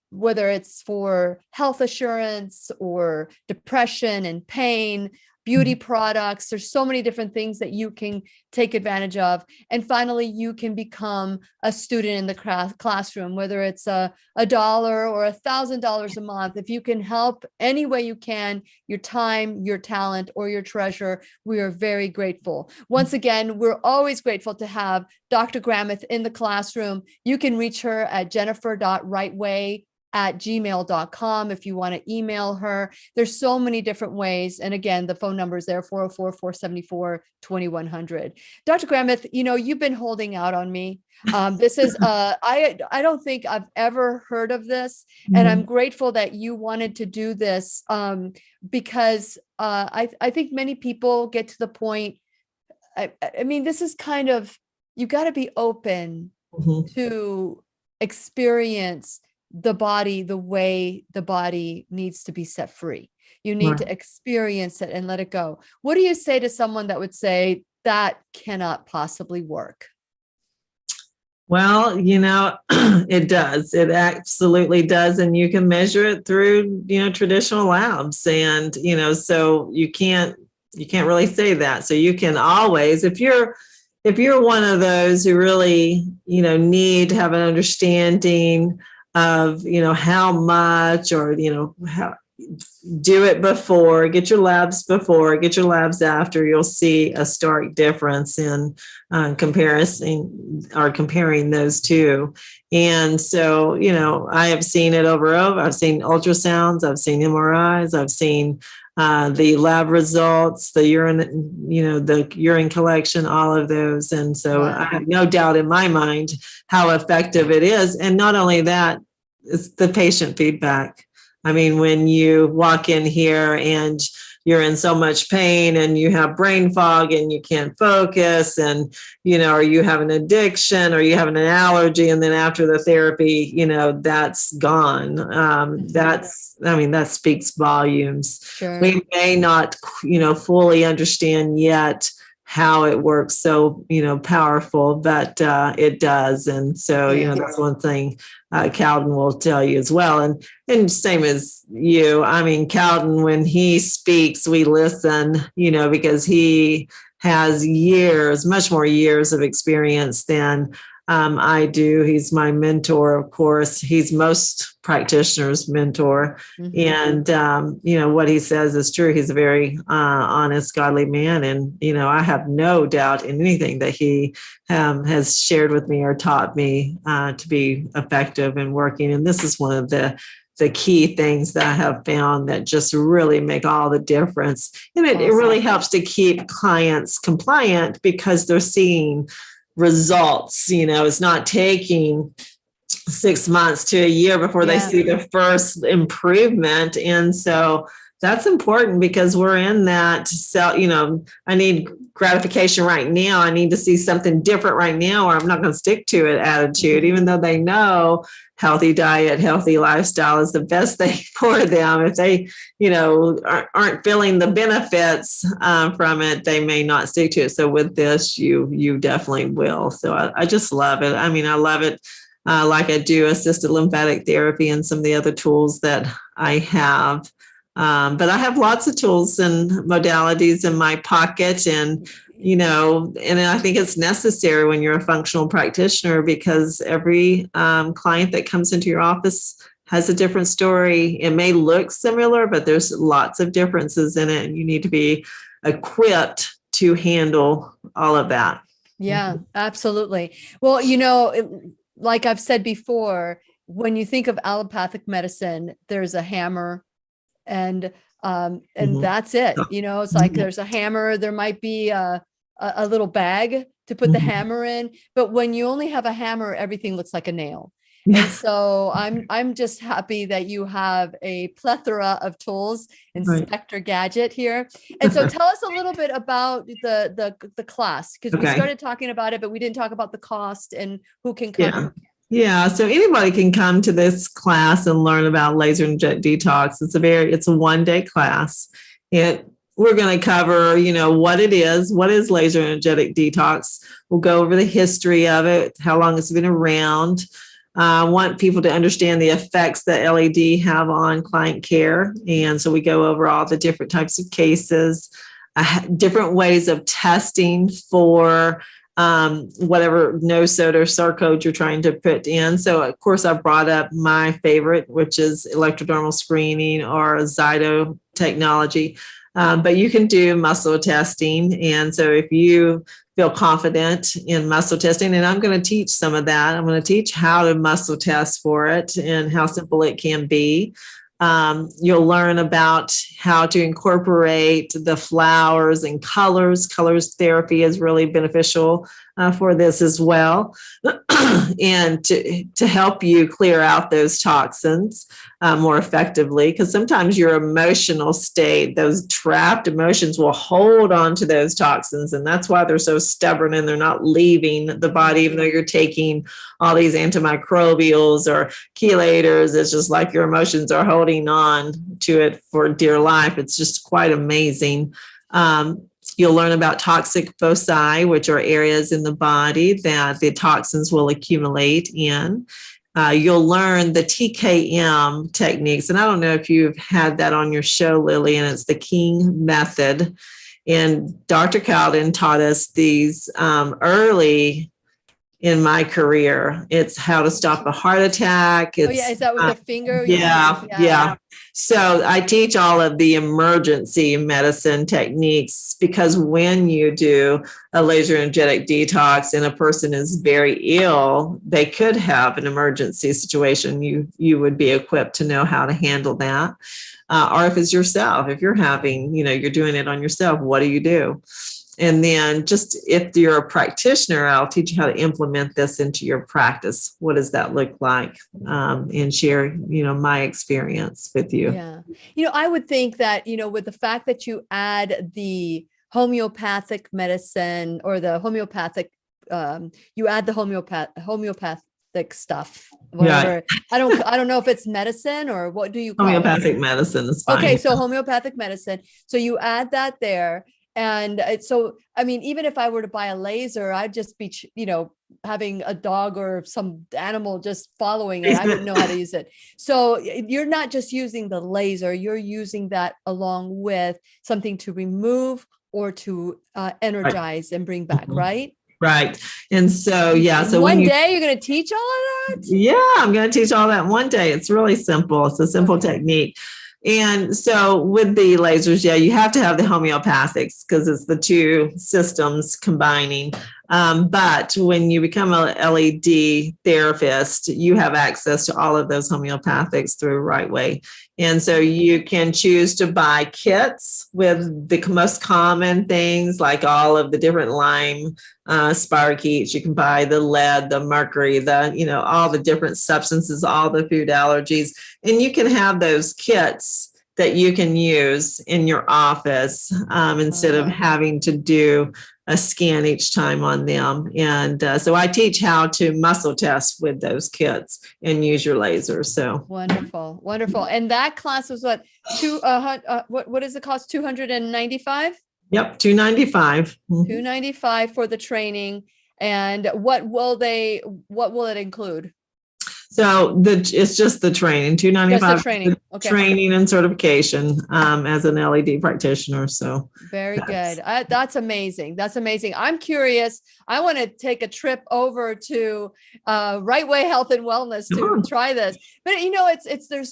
whether it's for health assurance or depression and pain, beauty products. There's so many different things that you can take advantage of. And finally, you can become a student in the classroom, whether it's $1 or $1,000 a month. If you can help any way you can, your time, your talent, or your treasure, we are very grateful. Once again, we're always grateful to have Dr. Gramith in the classroom. You can reach her at jennifer.rightway@gmail.com if you want to email her. There's so many different ways. And again, the phone number is there, 404-474-2100. Dr. Gramith, you've been holding out on me. This is, I don't think I've ever heard of this. And I'm grateful that you wanted to do this because I think many people get to the point, I mean, this is kind of, you got to be open to experience the body the way the body needs to be set free. You need to experience it and let it go. What do you say to someone that would say that cannot possibly work? Well, it does. It absolutely does. And you can measure it through, traditional labs. And, so you can't really say that. So you can always, if you're one of those who really, need to have an understanding of, how much, or, how, do it before, get your labs before, get your labs after, you'll see a stark difference in comparison, or comparing those two. And so, I have seen it over. I've seen ultrasounds, I've seen MRIs, I've seen the lab results, the urine, the urine collection, all of those. And so I have no doubt in my mind how effective it is. And not only that, it's the patient feedback. I mean, when you walk in here and you're in so much pain and you have brain fog and you can't focus, and, or you have an addiction, or you have an allergy, and then after the therapy, that's gone. That speaks volumes. Sure. We may not, fully understand yet how it works so, powerful, but it does. And so, that's one thing Cowden will tell you as well. And same as you. I mean, Cowden, when he speaks, we listen, because he has much more years of experience than I do. He's my mentor, of course. He's most practitioners' mentor. And, what he says is true. He's a very honest, godly man. And, I have no doubt in anything that he has shared with me or taught me to be effective in working. And this is one of the key things that I have found that just really make all the difference. And it really helps to keep clients compliant, because they're seeing results. It's not taking 6 months to a year before they see the first improvement. And so, That's important because we're in that I need gratification right now. I need to see something different right now, or I'm not going to stick to it attitude, even though they know healthy diet, healthy lifestyle is the best thing for them. If they, aren't feeling the benefits from it, they may not stick to it. So with this, you definitely will. So I just love it. I mean, I love it. Like I do assisted lymphatic therapy and some of the other tools that I have. But I have lots of tools and modalities in my pocket, and I think it's necessary when you're a functional practitioner, because every client that comes into your office has a different story. It may look similar, but there's lots of differences in it, and you need to be equipped to handle all of that. Yeah, absolutely. Well, like I've said before, when you think of allopathic medicine, there's a hammer and that's it. It's like there's a hammer, there might be a little bag to put the hammer in, but when you only have a hammer, everything looks like a nail. And so I'm just happy that you have a plethora of tools, Inspector Gadget here. And so tell us a little bit about the class, because we started talking about it, but we didn't talk about the cost and who can come. Yeah, so anybody can come to this class and learn about laser energetic detox. It's a one-day class. We're going to cover, what is laser energetic detox. We'll go over the history of it, how long it's been around. I want people to understand the effects that LED have on client care. And so we go over all the different types of cases, different ways of testing for whatever no-code or SAR code you're trying to put in. So, of course, I brought up my favorite, which is electrodermal screening or ZYTO technology. But you can do muscle testing. And so if you feel confident in muscle testing, and I'm going to teach some of that, I'm going to teach how to muscle test for it and how simple it can be. You'll learn about how to incorporate the flowers and colors. Colors therapy is really beneficial for this as well, and to help you clear out those toxins more effectively, because sometimes your emotional state, those trapped emotions, will hold on to those toxins, and that's why they're so stubborn and they're not leaving the body, even though you're taking all these antimicrobials or chelators. It's just like your emotions are holding on to it for dear life. It's just quite amazing. You'll learn about toxic foci, which are areas in the body that the toxins will accumulate in. You'll learn the TKM techniques. And I don't know if you've had that on your show, Lillian. It's the King method. And Dr. Cowden taught us these early in my career. It's how to stop a heart attack. Is that with the finger? Yeah. So I teach all of the emergency medicine techniques, because when you do a laser energetic detox and a person is very ill, they could have an emergency situation. You would be equipped to know how to handle that. Or if it's yourself, if you're having, you're doing it on yourself, what do you do? And then just if you're a practitioner, I'll teach you how to implement this into your practice. What does that look like? And share, my experience with you. Yeah. I would think that, with the fact that you add the homeopathic medicine or the homeopathic, you add the homeopathic stuff, whatever. Yeah. I don't know if it's medicine or what do you call homeopathic medicine is fine. Okay. So homeopathic medicine. So you add that there. And so, I mean, even if I were to buy a laser, I'd just be, having a dog or some animal just following it. I wouldn't know how to use it. So you're not just using the laser, you're using that along with something to remove or to energize and bring back, right? Right. And so, So one day you're going to teach all of that? Yeah, I'm going to teach all that one day. It's really simple. It's a simple technique. And so with the lasers, you have to have the homeopathics because it's the two systems combining. But when you become a LED therapist, you have access to all of those homeopathics through Rightway. And so you can choose to buy kits with the most common things, like all of the different Lyme spirochetes. You can buy the lead, the mercury, all the different substances, all the food allergies. And you can have those kits that you can use in your office instead of having to do a scan each time on them. And so I teach how to muscle test with those kits and use your laser. So wonderful, wonderful. And that class was what what is the cost? 295? Yep, 295. $295 for the training. And what will it include? So it's just the training, $295. Just the training. Okay. Training and certification as an LED practitioner. So very good. That's amazing. That's amazing. I'm curious. I want to take a trip over to Rightway Health and Wellness to try this. But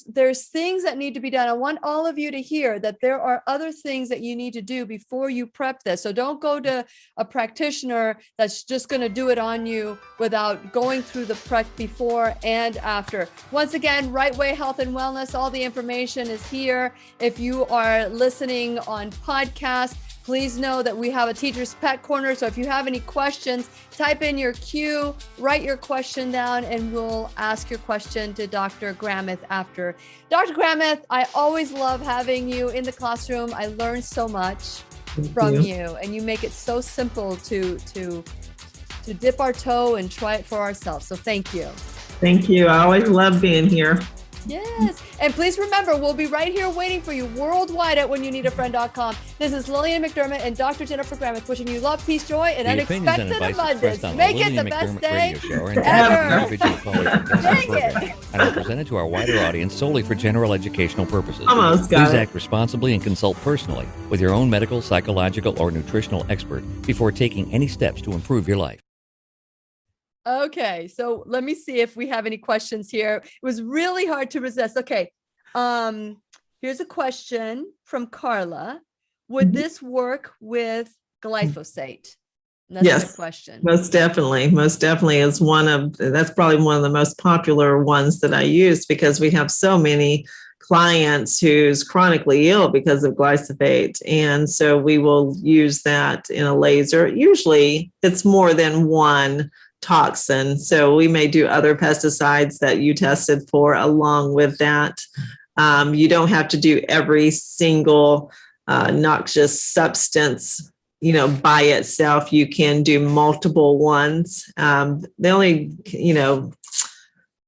there's things that need to be done. I want all of you to hear that there are other things that you need to do before you prep this. So don't go to a practitioner that's just going to do it on you without going through the prep before and after. Once again, Rightway Health and Wellness, all the information is here. If you are listening on podcast, please know that we have a Teacher's Pet Corner. So if you have any questions, type in your Q, write your question down, and we'll ask your question to Dr. Gramith after. Dr. Gramith, I always love having you in the classroom. I learn so much from you, and you make it so simple to dip our toe and try it for ourselves. So thank you. Thank you. I always love being here. Yes. And please remember, we'll be right here waiting for you worldwide at whenyounneedafriend.com. This is Lillian McDermott and Dr. Jennifer Gramith wishing you love, peace, joy, and unexpected abundance. Make it the best day ever. Dang it. And are presented to our wider audience solely for general educational purposes. Almost got Please it. act responsibly and consult personally with your own medical, psychological, or nutritional expert before taking any steps to improve your life. Okay, so let me see if we have any questions here. It was really hard to resist. Okay, here's a question from Carla. Would this work with glyphosate? And that's Yes, the question. Most definitely is that's probably one of the most popular ones that I use because we have so many clients who's chronically ill because of glyphosate. And so we will use that in a laser. Usually it's more than one toxin. So we may do other pesticides that you tested for along with that. You don't have to do every single noxious substance, by itself. You can do multiple ones. The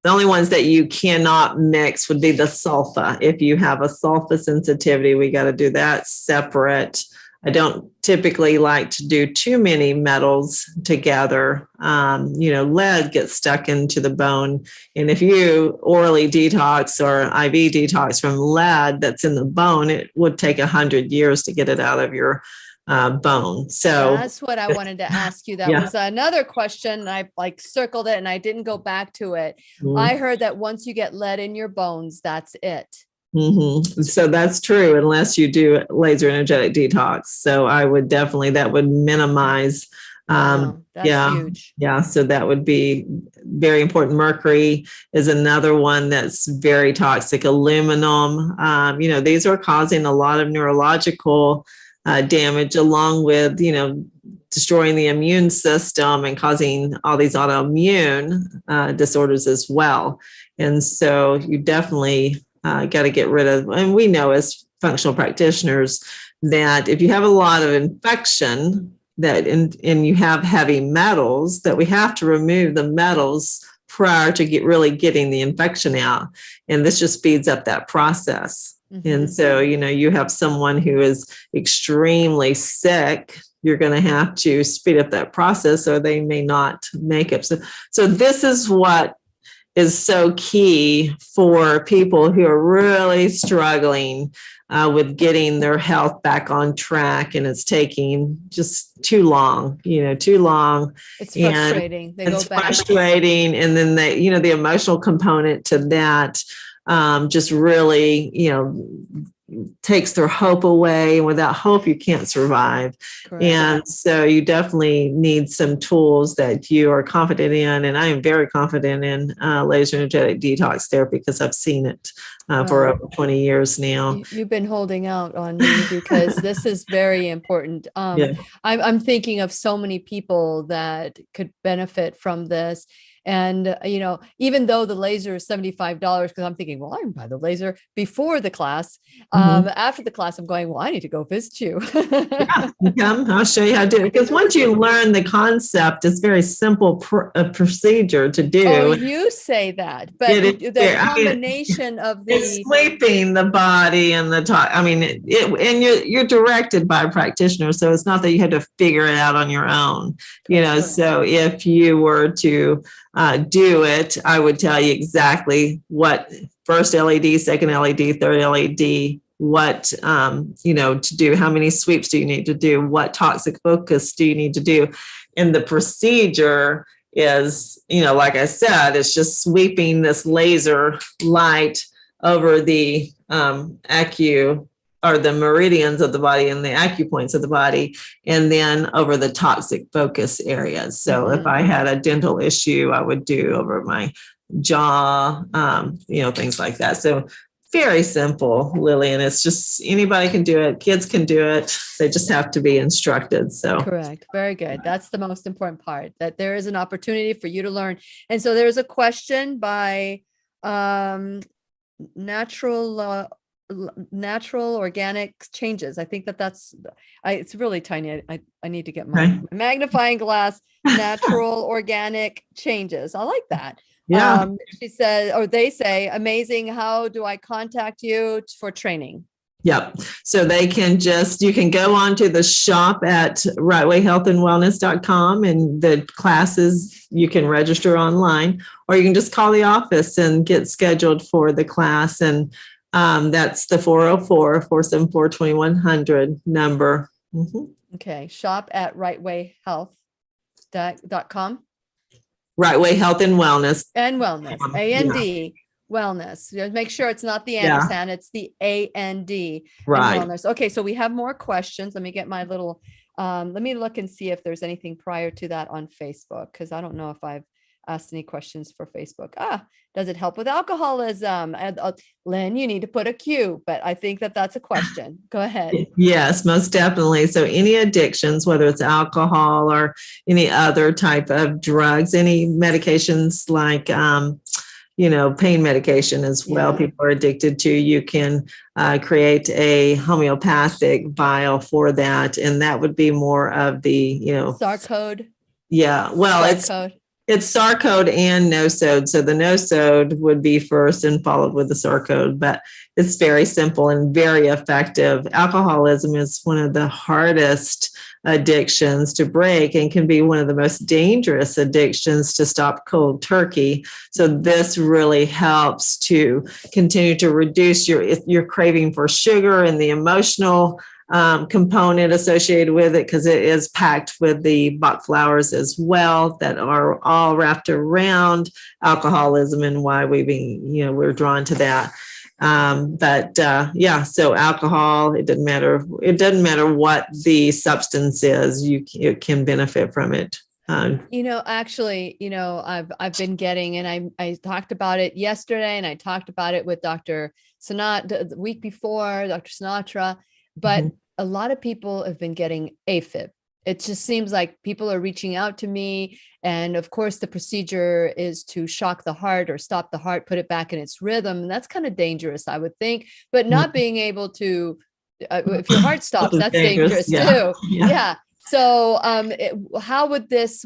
only ones that you cannot mix would be the sulfa. If you have a sulfa sensitivity, we got to do that separate. I don't typically like to do too many metals together. Lead gets stuck into the bone. And if you orally detox or IV detox from lead that's in the bone, it would take 100 years to get it out of your bone. So that's what I wanted to ask you. That was another question. I circled it and I didn't go back to it. I heard that once you get lead in your bones, that's it. Mm-hmm. So that's true, unless you do laser energetic detox. So I would definitely, that would minimize. That's huge. Yeah. So that would be very important. Mercury is another one that's very toxic. Aluminum, these are causing a lot of neurological damage along with, destroying the immune system and causing all these autoimmune disorders as well. And so you definitely got to get rid of, and we know as functional practitioners that if you have a lot of infection and you have heavy metals, that we have to remove the metals prior to really getting the infection out. And this just speeds up that process. Mm-hmm. And so, you have someone who is extremely sick, you're going to have to speed up that process or they may not make it. So this is what is so key for people who are really struggling with getting their health back on track, and it's taking just too long. It's frustrating. It's frustrating, and then the emotional component to that just really, takes their hope away. And without hope, you can't survive. Correct. And so you definitely need some tools that you are confident in. And I am very confident in laser energetic detox therapy because I've seen it for over 20 years now. You've been holding out on me because this is very important. I'm thinking of so many people that could benefit from this. And, even though the laser is $75, because I'm thinking, well, I can buy the laser before the class. After the class, I'm going, well, I need to go visit you. Come, I'll show you how to do it. Because once you learn the concept, it's very simple procedure to do. Oh, you say that, but the combination of it's sweeping the body and the top. I mean, and you're directed by a practitioner, so it's not that you had to figure it out on your own. So if you were to do it, I would tell you exactly what first LED, second LED, third LED, what, to do, how many sweeps do you need to do, what toxic focus do you need to do. And the procedure is, like I said, it's just sweeping this laser light over the acu or the meridians of the body and the acupoints of the body, and then over the toxic focus areas. So if I had a dental issue, I would do over my jaw, things like that. So very simple, Lillian. It's just anybody can do it. Kids can do it. They just have to be instructed. So correct. Very good. That's the most important part, that there is an opportunity for you to learn. And so there's a question by natural organic changes. I think that's it's really tiny. I need to get my magnifying glass. Natural organic changes. I like that. Yeah. She said, or they say, amazing. How do I contact you for training? Yep. So you can go on to the shop at rightwayhealthandwellness.com, and the classes you can register online, or you can just call the office and get scheduled for the class. And that's the 404-474-2100 number. Okay. Shop at rightwayhealth.com. Rightway Health and Wellness. And Wellness. A-N-D. Wellness. Make sure it's not the Anderson, it's the A-N-D. Right. Wellness. Okay. So we have more questions. Let me get my little, let me look and see if there's anything prior to that on Facebook, because I don't know if I've asked any questions for Facebook. Does it help with alcoholism? Lynn, you need to put a Q, but I think that's a question. Go ahead. Yes, most definitely. So any addictions, whether it's alcohol or any other type of drugs, any medications like, pain medication as well, people are addicted to, you can create a homeopathic vial for that. And that would be more of the, Sarcode. Yeah. Well, it's Sarcode and no-sode. So the no-sode would be first and followed with the Sarcode, but it's very simple and very effective. Alcoholism is one of the hardest addictions to break and can be one of the most dangerous addictions to stop cold turkey. So this really helps to continue to reduce your craving for sugar and the emotional component associated with it, because it is packed with the Bach flowers as well that are all wrapped around alcoholism and why we're drawn to that. So alcohol, it doesn't matter what the substance is, it can benefit from it. I've been getting, and I talked about it yesterday, and I talked about it with Dr. Sinatra the week before, Dr. Sinatra, but a lot of people have been getting AFib. It just seems like people are reaching out to me. And of course, the procedure is to shock the heart or stop the heart, put it back in its rhythm. And that's kind of dangerous, I would think. But not being able to, if your heart stops, that's dangerous too. Yeah. So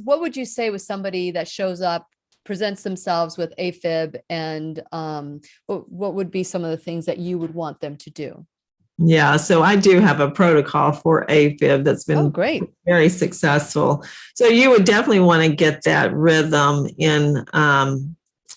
what would you say with somebody that shows up, presents themselves with AFib, and what would be some of the things that you would want them to do? Yeah, so I do have a protocol for AFib that's been great, very successful. So you would definitely want to get that rhythm in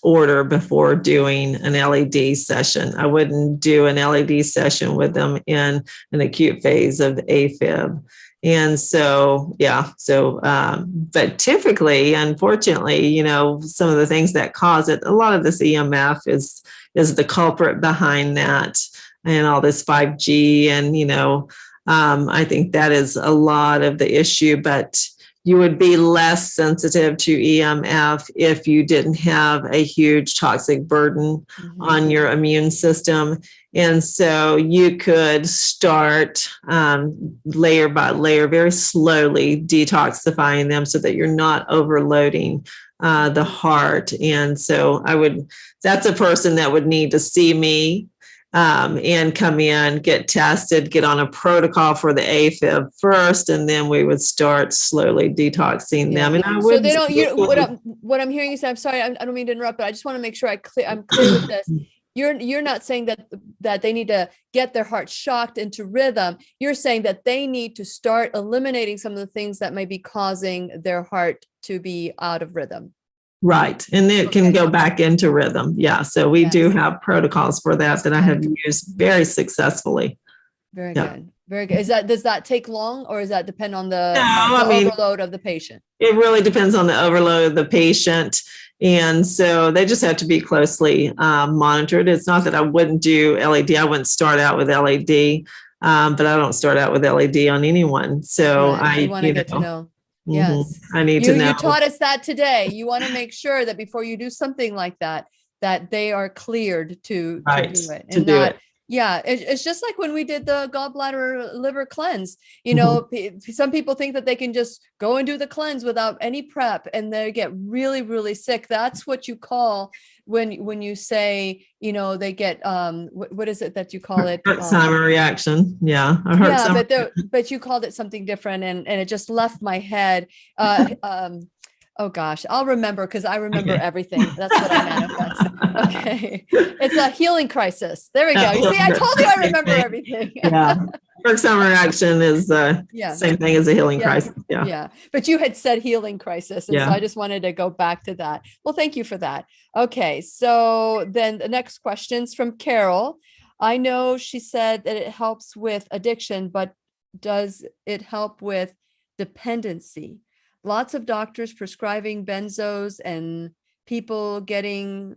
order before doing an LED session. I wouldn't do an LED session with them in an acute phase of AFib. And so, but typically, unfortunately, some of the things that cause it, a lot of this EMF is the culprit behind that. And all this 5G, and I think that is a lot of the issue. But you would be less sensitive to EMF if you didn't have a huge toxic burden on your immune system. And so you could start layer by layer, very slowly detoxifying them so that you're not overloading the heart. And so that's a person that would need to see me and come in, get tested, get on a protocol for the AFib first, and then we would start slowly detoxing them. And so they don't. What I'm hearing you say. I'm sorry. I don't mean to interrupt, but I just want to make sure I'm clear with this. You're not saying that they need to get their heart shocked into rhythm. You're saying that they need to start eliminating some of the things that may be causing their heart to be out of rhythm. Right. And it can go back into rhythm. Yeah. So we do have protocols for that I have used very successfully. Very good. Very good. Does that take long, or does that depend on the overload of the patient? It really depends on the overload of the patient. And so they just have to be closely monitored. It's not that I wouldn't do LED. I wouldn't start out with LED, but I don't start out with LED on anyone. So I want to get to know. Yes. I need to know. You taught us that today. You want to make sure that before you do something like that they are cleared to do it. And do it. Yeah, it's just like when we did the gallbladder liver cleanse. Some people think that they can just go and do the cleanse without any prep, and they get really, really sick. That's what you call when you say, they get what is it that you call it? Herxheimer reaction. Yeah. But you called it something different, and it just left my head. Oh gosh, I'll remember, because I remember everything. That's what I manifest. Okay. It's a healing crisis. There we go. You see, I told you I remember everything. Yeah. Herxheimer reaction is same thing as a healing crisis. Yeah. Yeah. But you had said healing crisis. And so I just wanted to go back to that. Well, thank you for that. Okay. So then the next question's from Carol. I know she said that it helps with addiction, but does it help with dependency? Lots of doctors prescribing benzos and people getting,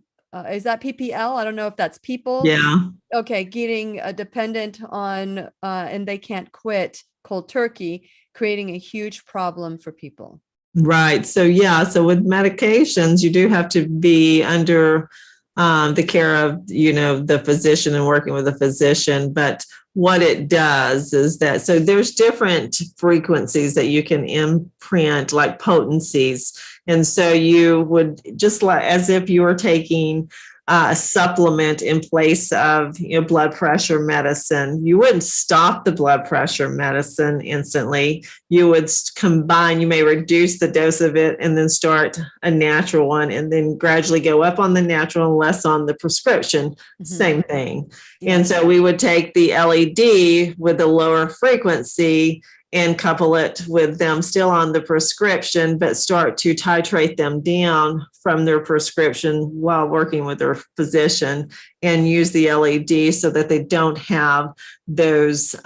is that PPL? I don't know if that's people. Yeah. Okay. Getting dependent on, and they can't quit cold turkey, creating a huge problem for people. Right. So, so with medications, you do have to be under the care of, the physician and working with a physician. But what it does is that, so there's different frequencies that you can imprint, like potencies. And so you would just like as if you were taking a supplement in place of blood pressure medicine. You wouldn't stop the blood pressure medicine instantly. You would combine, you may reduce the dose of it and then start a natural one, and then gradually go up on the natural and less on the prescription. Same thing. And so we would take the LED with the lower frequency and couple it with them still on the prescription, but start to titrate them down from their prescription while working with their physician, and use the LED so that they don't have those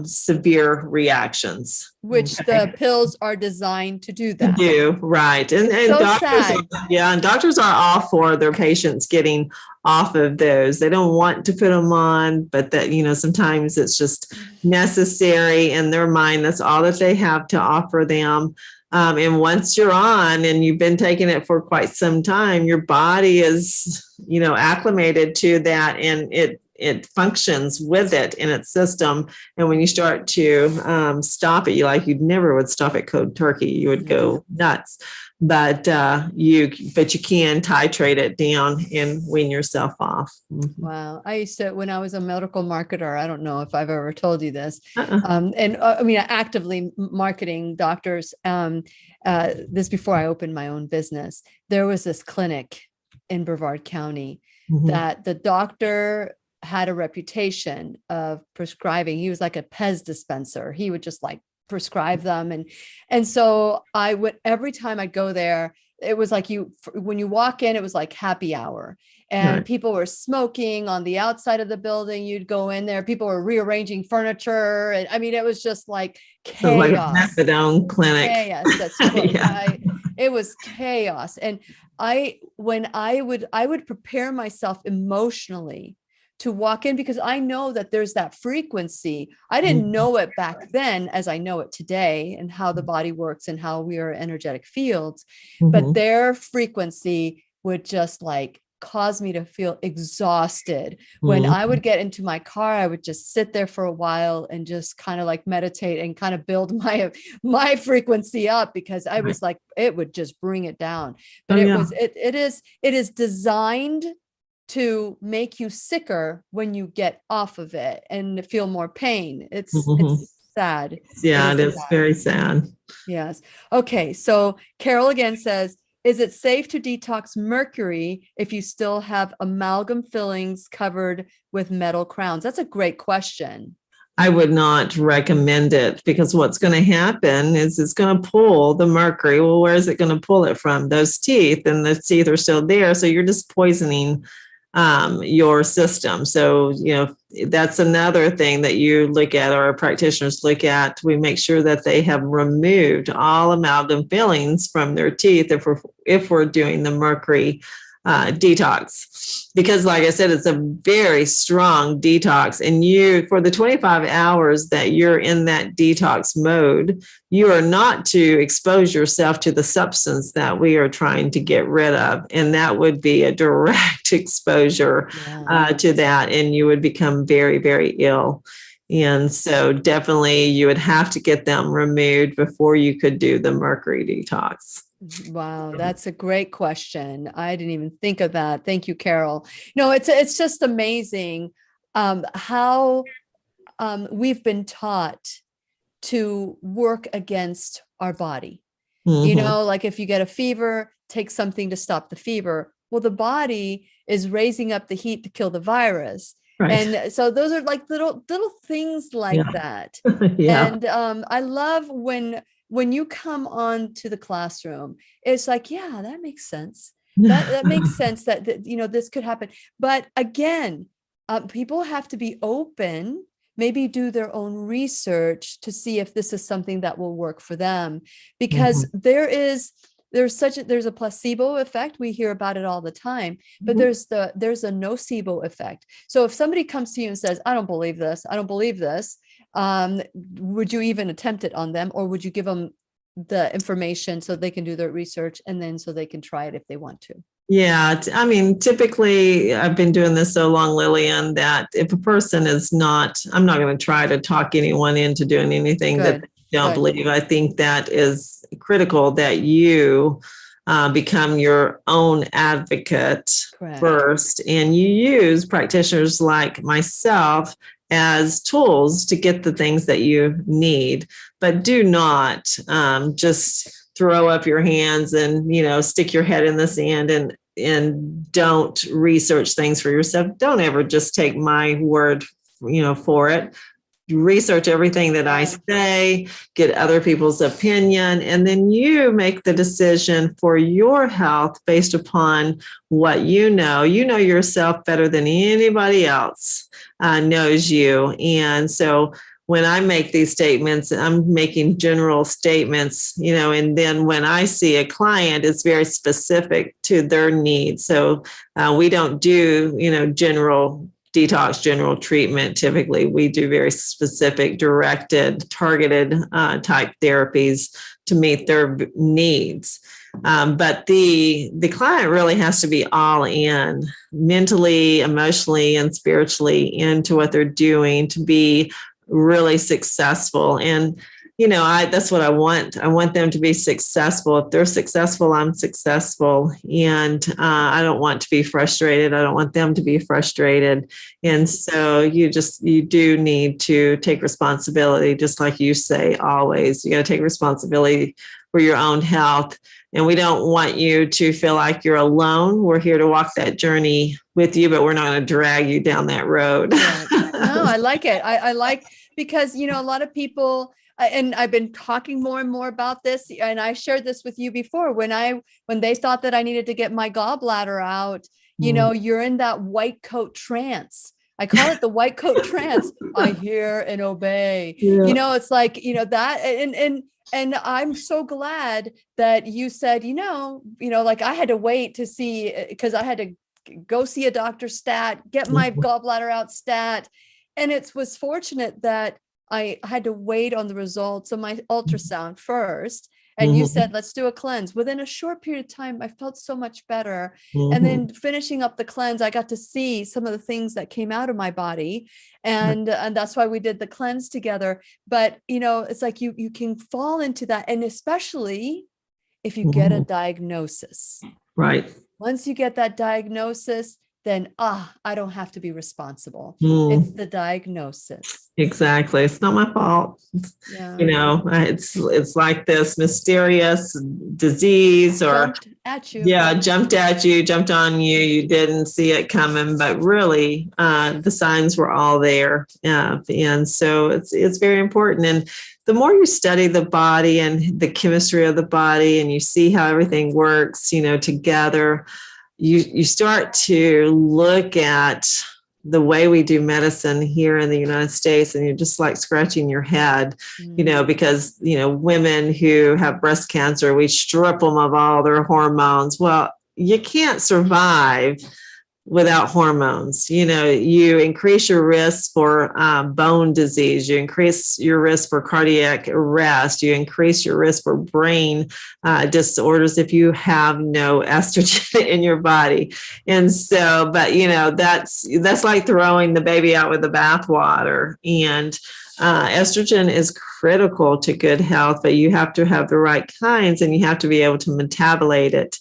severe reactions. Which the pills are designed to do that. Right. And doctors, and doctors are all for their patients getting off of those. They don't want to put them on, but that, sometimes it's just necessary in their mind. That's all that they have to offer them. And once you're on and you've been taking it for quite some time, your body is, acclimated to that, and it functions with it in its system. And when you start to stop it, you'd never would stop at cold turkey. You would go nuts. But you can titrate it down and wean yourself off. Wow. I used to, when I was a medical marketer, I don't know if I've ever told you this, actively marketing doctors, this before I opened my own business, there was this clinic in Brevard County that the doctor had a reputation of prescribing. He was like a Pez dispenser. He would just prescribe them. And so I would, every time I go there, it was like when you walk in, it was like happy hour, and people were smoking on the outside of the building. You'd go in there, people were rearranging furniture. And it was just like chaos. So like a methadone clinic. Chaos. That's it was chaos. And I would prepare myself emotionally to walk in, because I know that there's that frequency. I didn't know it back then as I know it today, and how the body works and how we are energetic fields. But their frequency would just like cause me to feel exhausted. When I would get into my car, I would just sit there for a while and just kind of like meditate and kind of build my frequency up, because I was like, it would just bring it down. But it is designed to make you sicker when you get off of it and feel more pain. It's sad. Yeah, it is very sad. Yes. Okay. So Carol again says, is it safe to detox mercury if you still have amalgam fillings covered with metal crowns? That's a great question. I would not recommend it, because what's going to happen is it's going to pull the mercury. Well, where is it going to pull it from? Those teeth, and the teeth are still there. So you're just poisoning your system. So, that's another thing that you look at, or our practitioners look at. We make sure that they have removed all amalgam fillings from their teeth if we're doing the mercury detox, because like I said, it's a very strong detox. And for the 25 hours that you're in that detox mode, you are not to expose yourself to the substance that we are trying to get rid of. And that would be a direct exposure to that. And you would become very, very ill. And so definitely you would have to get them removed before you could do the mercury detox. Wow, that's a great question. I didn't even think of that. Thank you, Carol. No, it's just amazing how we've been taught to work against our body. Like if you get a fever, take something to stop the fever. Well, the body is raising up the heat to kill the virus. Right. And so those are like little things like that. And I love when you come on to the classroom, it's like, yeah, that makes sense. That makes sense that this could happen. But again, people have to be open, maybe do their own research to see if this is something that will work for them, because there's a placebo effect. We hear about it all the time, but there's a nocebo effect. So if somebody comes to you and says, I don't believe this, would you even attempt it on them, or would you give them the information so they can do their research and then so they can try it if they want to? Yeah. I mean, typically I've been doing this so long, Lillian, that if a person is not, I'm not going to try to talk anyone into doing anything that they don't believe. I think that is critical, that you become your own advocate first, and you use practitioners like myself as tools to get the things that you need. But do not just throw up your hands and, stick your head in the sand and don't research things for yourself. Don't ever just take my word, for it. Research everything that I say, get other people's opinion, and then you make the decision for your health based upon what you know. You know yourself better than anybody else knows you. And so when I make these statements, I'm making general statements, and then when I see a client, it's very specific to their needs. So we don't do, general detox, general treatment. Typically, we do very specific, directed, targeted type therapies to meet their needs. But the client really has to be all in, mentally, emotionally, and spiritually into what they're doing to be really successful. And that's what I want. I want them to be successful. If they're successful, I'm successful. And I don't want to be frustrated. I don't want them to be frustrated. And so you do need to take responsibility, just like you say, always. You got to take responsibility for your own health. And we don't want you to feel like you're alone. We're here to walk that journey with you, but we're not going to drag you down that road. No, I like it. I like, because, a lot of people, and I've been talking more and more about this, and I shared this with you before, when they thought that I needed to get my gallbladder out, you're in that white coat trance. I call it the white coat trance. I hear and obey. Yeah. It's like, that, and I'm so glad that you said, like I had to wait to see, because I had to go see a doctor stat, get my gallbladder out stat. And it was fortunate that I had to wait on the results of my ultrasound first. And you said, let's do a cleanse. Within a short period of time, I felt so much better. And then finishing up the cleanse, I got to see some of the things that came out of my body. And that's why we did the cleanse together. But, you know, it's like you can fall into that. And especially if you get a diagnosis. Right. Once you get that diagnosis, then, I don't have to be responsible. It's the diagnosis. Exactly. It's not my fault. Yeah. You know, it's like this mysterious disease or Jumped at you. Yeah, jumped at you, jumped on you. You didn't see it coming, but really the signs were all there. And so it's very important. And the more you study the body and the chemistry of the body and you see how everything works, you know, together, you start to look at the way we do medicine here in the United States, and you're just like scratching your head, you know, because, you know, women who have breast cancer, we strip them of all their hormones. Well, you can't survive without hormones. You know, you increase your risk for bone disease, you increase your risk for cardiac arrest, you increase your risk for brain disorders if you have no estrogen in your body. And so, but you know, that's like throwing the baby out with the bathwater. And estrogen is critical to good health, but you have to have the right kinds, and you have to be able to metabolate it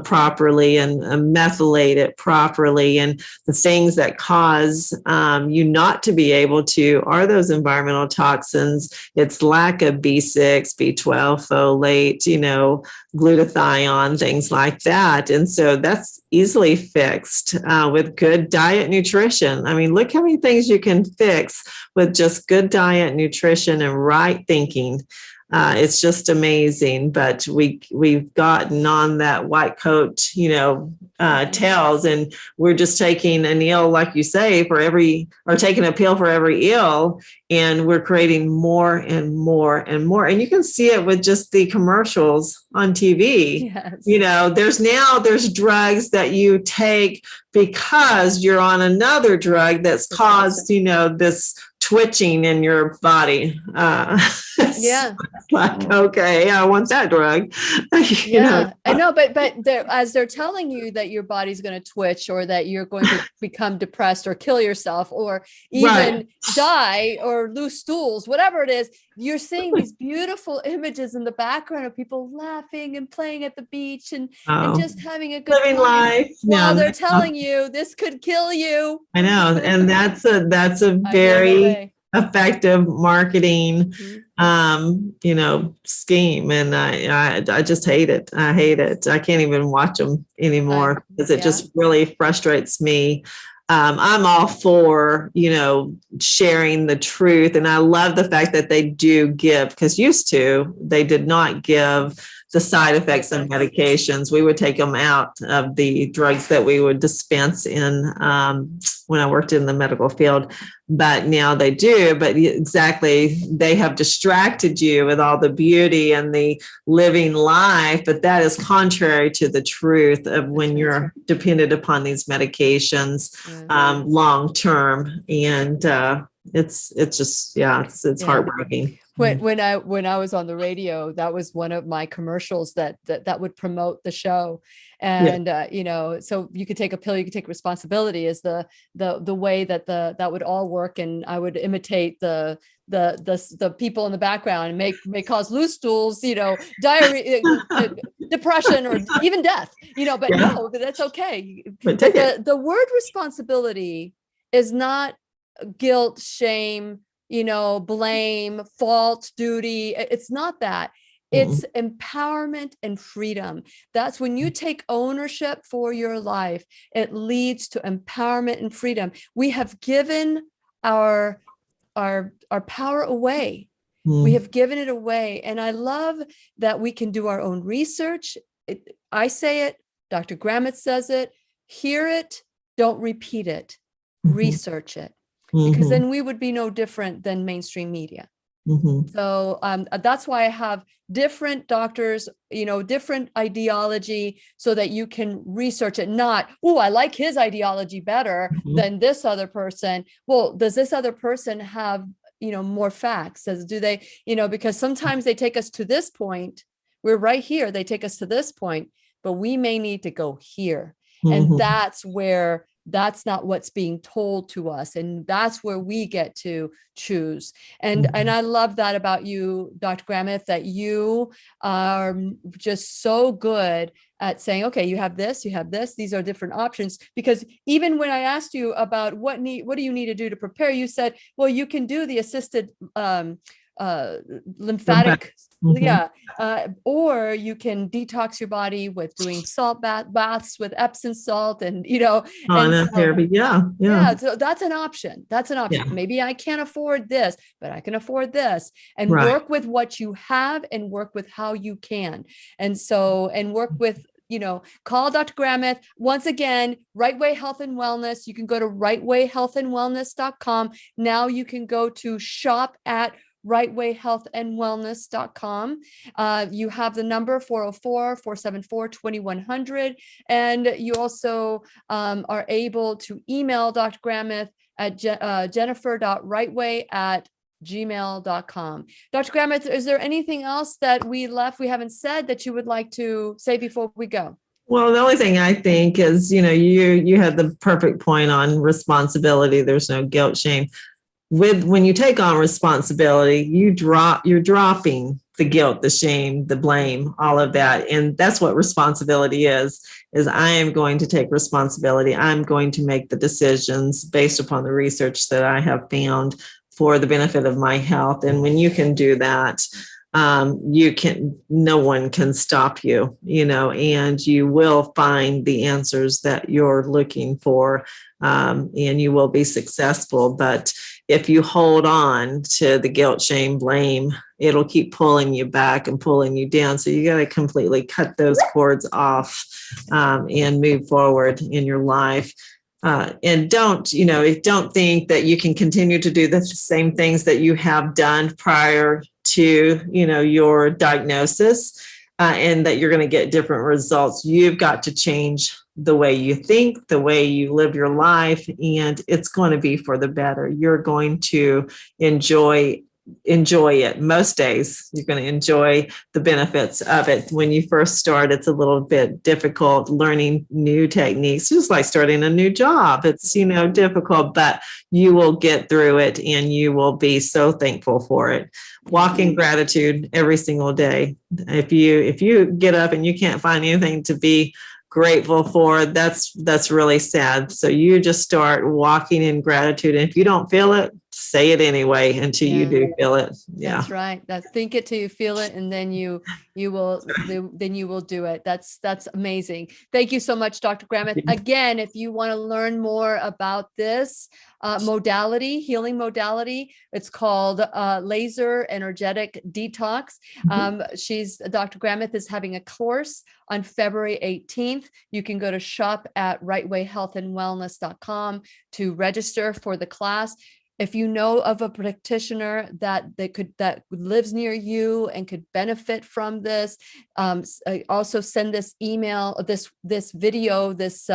properly and methylate it properly. And the things that cause you not to be able to are those environmental toxins. It's lack of B6, B12, folate, you know, glutathione, things like that. And so that's easily fixed with good diet, nutrition. I mean, look how many things you can fix with just good diet, nutrition, and right thinking. It's just amazing. But we've gotten on that white coat, you know, tails, and we're just taking an ill, like you say, taking a pill for every ill, and we're creating more and more and more. And you can see it with just the commercials on TV. Yes. You know, there's drugs that you take because you're on another drug that's caused, you know, this twitching in your body. Yeah. Like, okay, I want that drug. You know? I know, but as they're telling you that your body's going to twitch, or that you're going to become depressed or kill yourself, or even die or lose stools, whatever it is, you're seeing these beautiful images in the background of people laughing and playing at the beach and just having a good living time, life. while they're telling you this could kill you. I know. And that's a very effective marketing, you know, scheme. And I just hate it. I hate it. I can't even watch them anymore because it just really frustrates me. I'm all for, you know, sharing the truth. And I love the fact that they do give, because used to, they did not give the side effects of medications. We would take them out of the drugs that we would dispense in when I worked in the medical field. But now they do. But exactly, they have distracted you with all the beauty and the living life. But that is contrary to the truth of when you're dependent upon these medications long term. And it's just, it's heartbreaking. When I was on the radio, that was one of my commercials that would promote the show. And you know, so you could take a pill, you could take responsibility, is the way that would all work. And I would imitate the people in the background and may cause loose stools, you know, diarrhea, depression, or even death, you know, but no, that's okay. But the word responsibility is not guilt, shame, you know, blame, fault, duty. It's not that. It's empowerment and freedom. That's when you take ownership for your life, it leads to empowerment and freedom. We have given our power away. We have given it away. And I love that we can do our own research. I say it, Dr. Gramith says it, hear it, don't repeat it, research it. Because then we would be no different than mainstream media. Mhm. So that's why I have different doctors, different ideology, so that you can research it. Not, oh, I like his ideology better Mhm. than this other person. Well, does this other person have, more facts? Do they, because sometimes they take us to this point. We're right here. They take us to this point, but we may need to go here. And Mhm. that's not what's being told to us. And that's where we get to choose. And I love that about you, Dr. Gramith, that you are just so good at saying, okay, you have this, these are different options. Because even when I asked you about what do you need to do to prepare, you said, well, you can do the assisted lymphatic, Mhm. or you can detox your body with doing salt baths with Epsom salt, and On and a so therapy. Yeah. Yeah. so that's an option. Yeah. Maybe I can't afford this, but I can afford this, and Right. work with what you have and work with how you can. And work with, call Dr. Gramith. Once again, Rightway Health and Wellness. You can go to rightwayhealthandwellness.com. Now you can go to shop at rightwayhealthandwellness.com. You have the number 404-474-2100. And you also are able to email Dr. Gramith at jennifer.rightway@gmail.com. Dr. Gramith, is there anything else that we haven't said that you would like to say before we go? Well, the only thing I think is, you had the perfect point on responsibility. There's no guilt, shame. When you take on responsibility, you're dropping the guilt, the shame, the blame, all of that. And that's what responsibility is I am going to take responsibility. I'm going to make the decisions based upon the research that I have found for the benefit of my health. And when you can do that, no one can stop you, and you will find the answers that you're looking for, and you will be successful. But if you hold on to the guilt, shame, blame, it'll keep pulling you back and pulling you down. So you got to completely cut those cords off, and move forward in your life. And don't think that you can continue to do the same things that you have done prior to, your diagnosis, and that you're going to get different results. You've got to change the way you think, the way you live your life, and it's going to be for the better. You're going to enjoy it. Most days you're going to enjoy the benefits of it. When you first start, it's a little bit difficult learning new techniques, just like starting a new job. It's difficult, but you will get through it, and you will be so thankful for it. Walk in gratitude every single day. If you get up and you can't find anything to be grateful for, that's really sad. So you just start walking in gratitude, and if you don't feel it, say it anyway until you do feel it. Yeah, that's right. Think it till you feel it, and then you will do it. That's amazing. Thank you so much, Dr. Gramith. Again, if you want to learn more about this healing modality, it's called laser energetic detox. Dr. Gramith is having a course on February 18th. You can go to shop at rightwayhealthandwellness.com to register for the class. If you know of a practitioner that lives near you and could benefit from this, also send this email, this video, this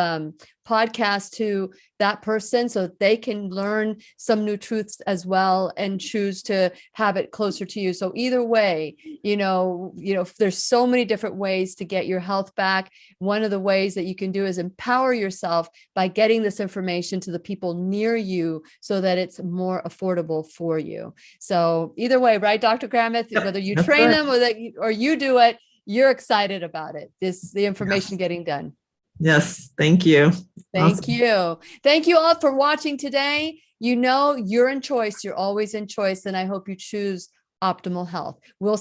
podcast to that person, so they can learn some new truths as well and choose to have it closer to you. So either way, there's so many different ways to get your health back. One of the ways that you can do is empower yourself by getting this information to the people near you, so that it's more affordable for you. So either way, right, Dr. Gramith, whether you train them or you do it, you're excited about it. The information getting done. Yes. Thank you. Thank you. Thank you all for watching today. You're in choice. You're always in choice. And I hope you choose optimal health. We'll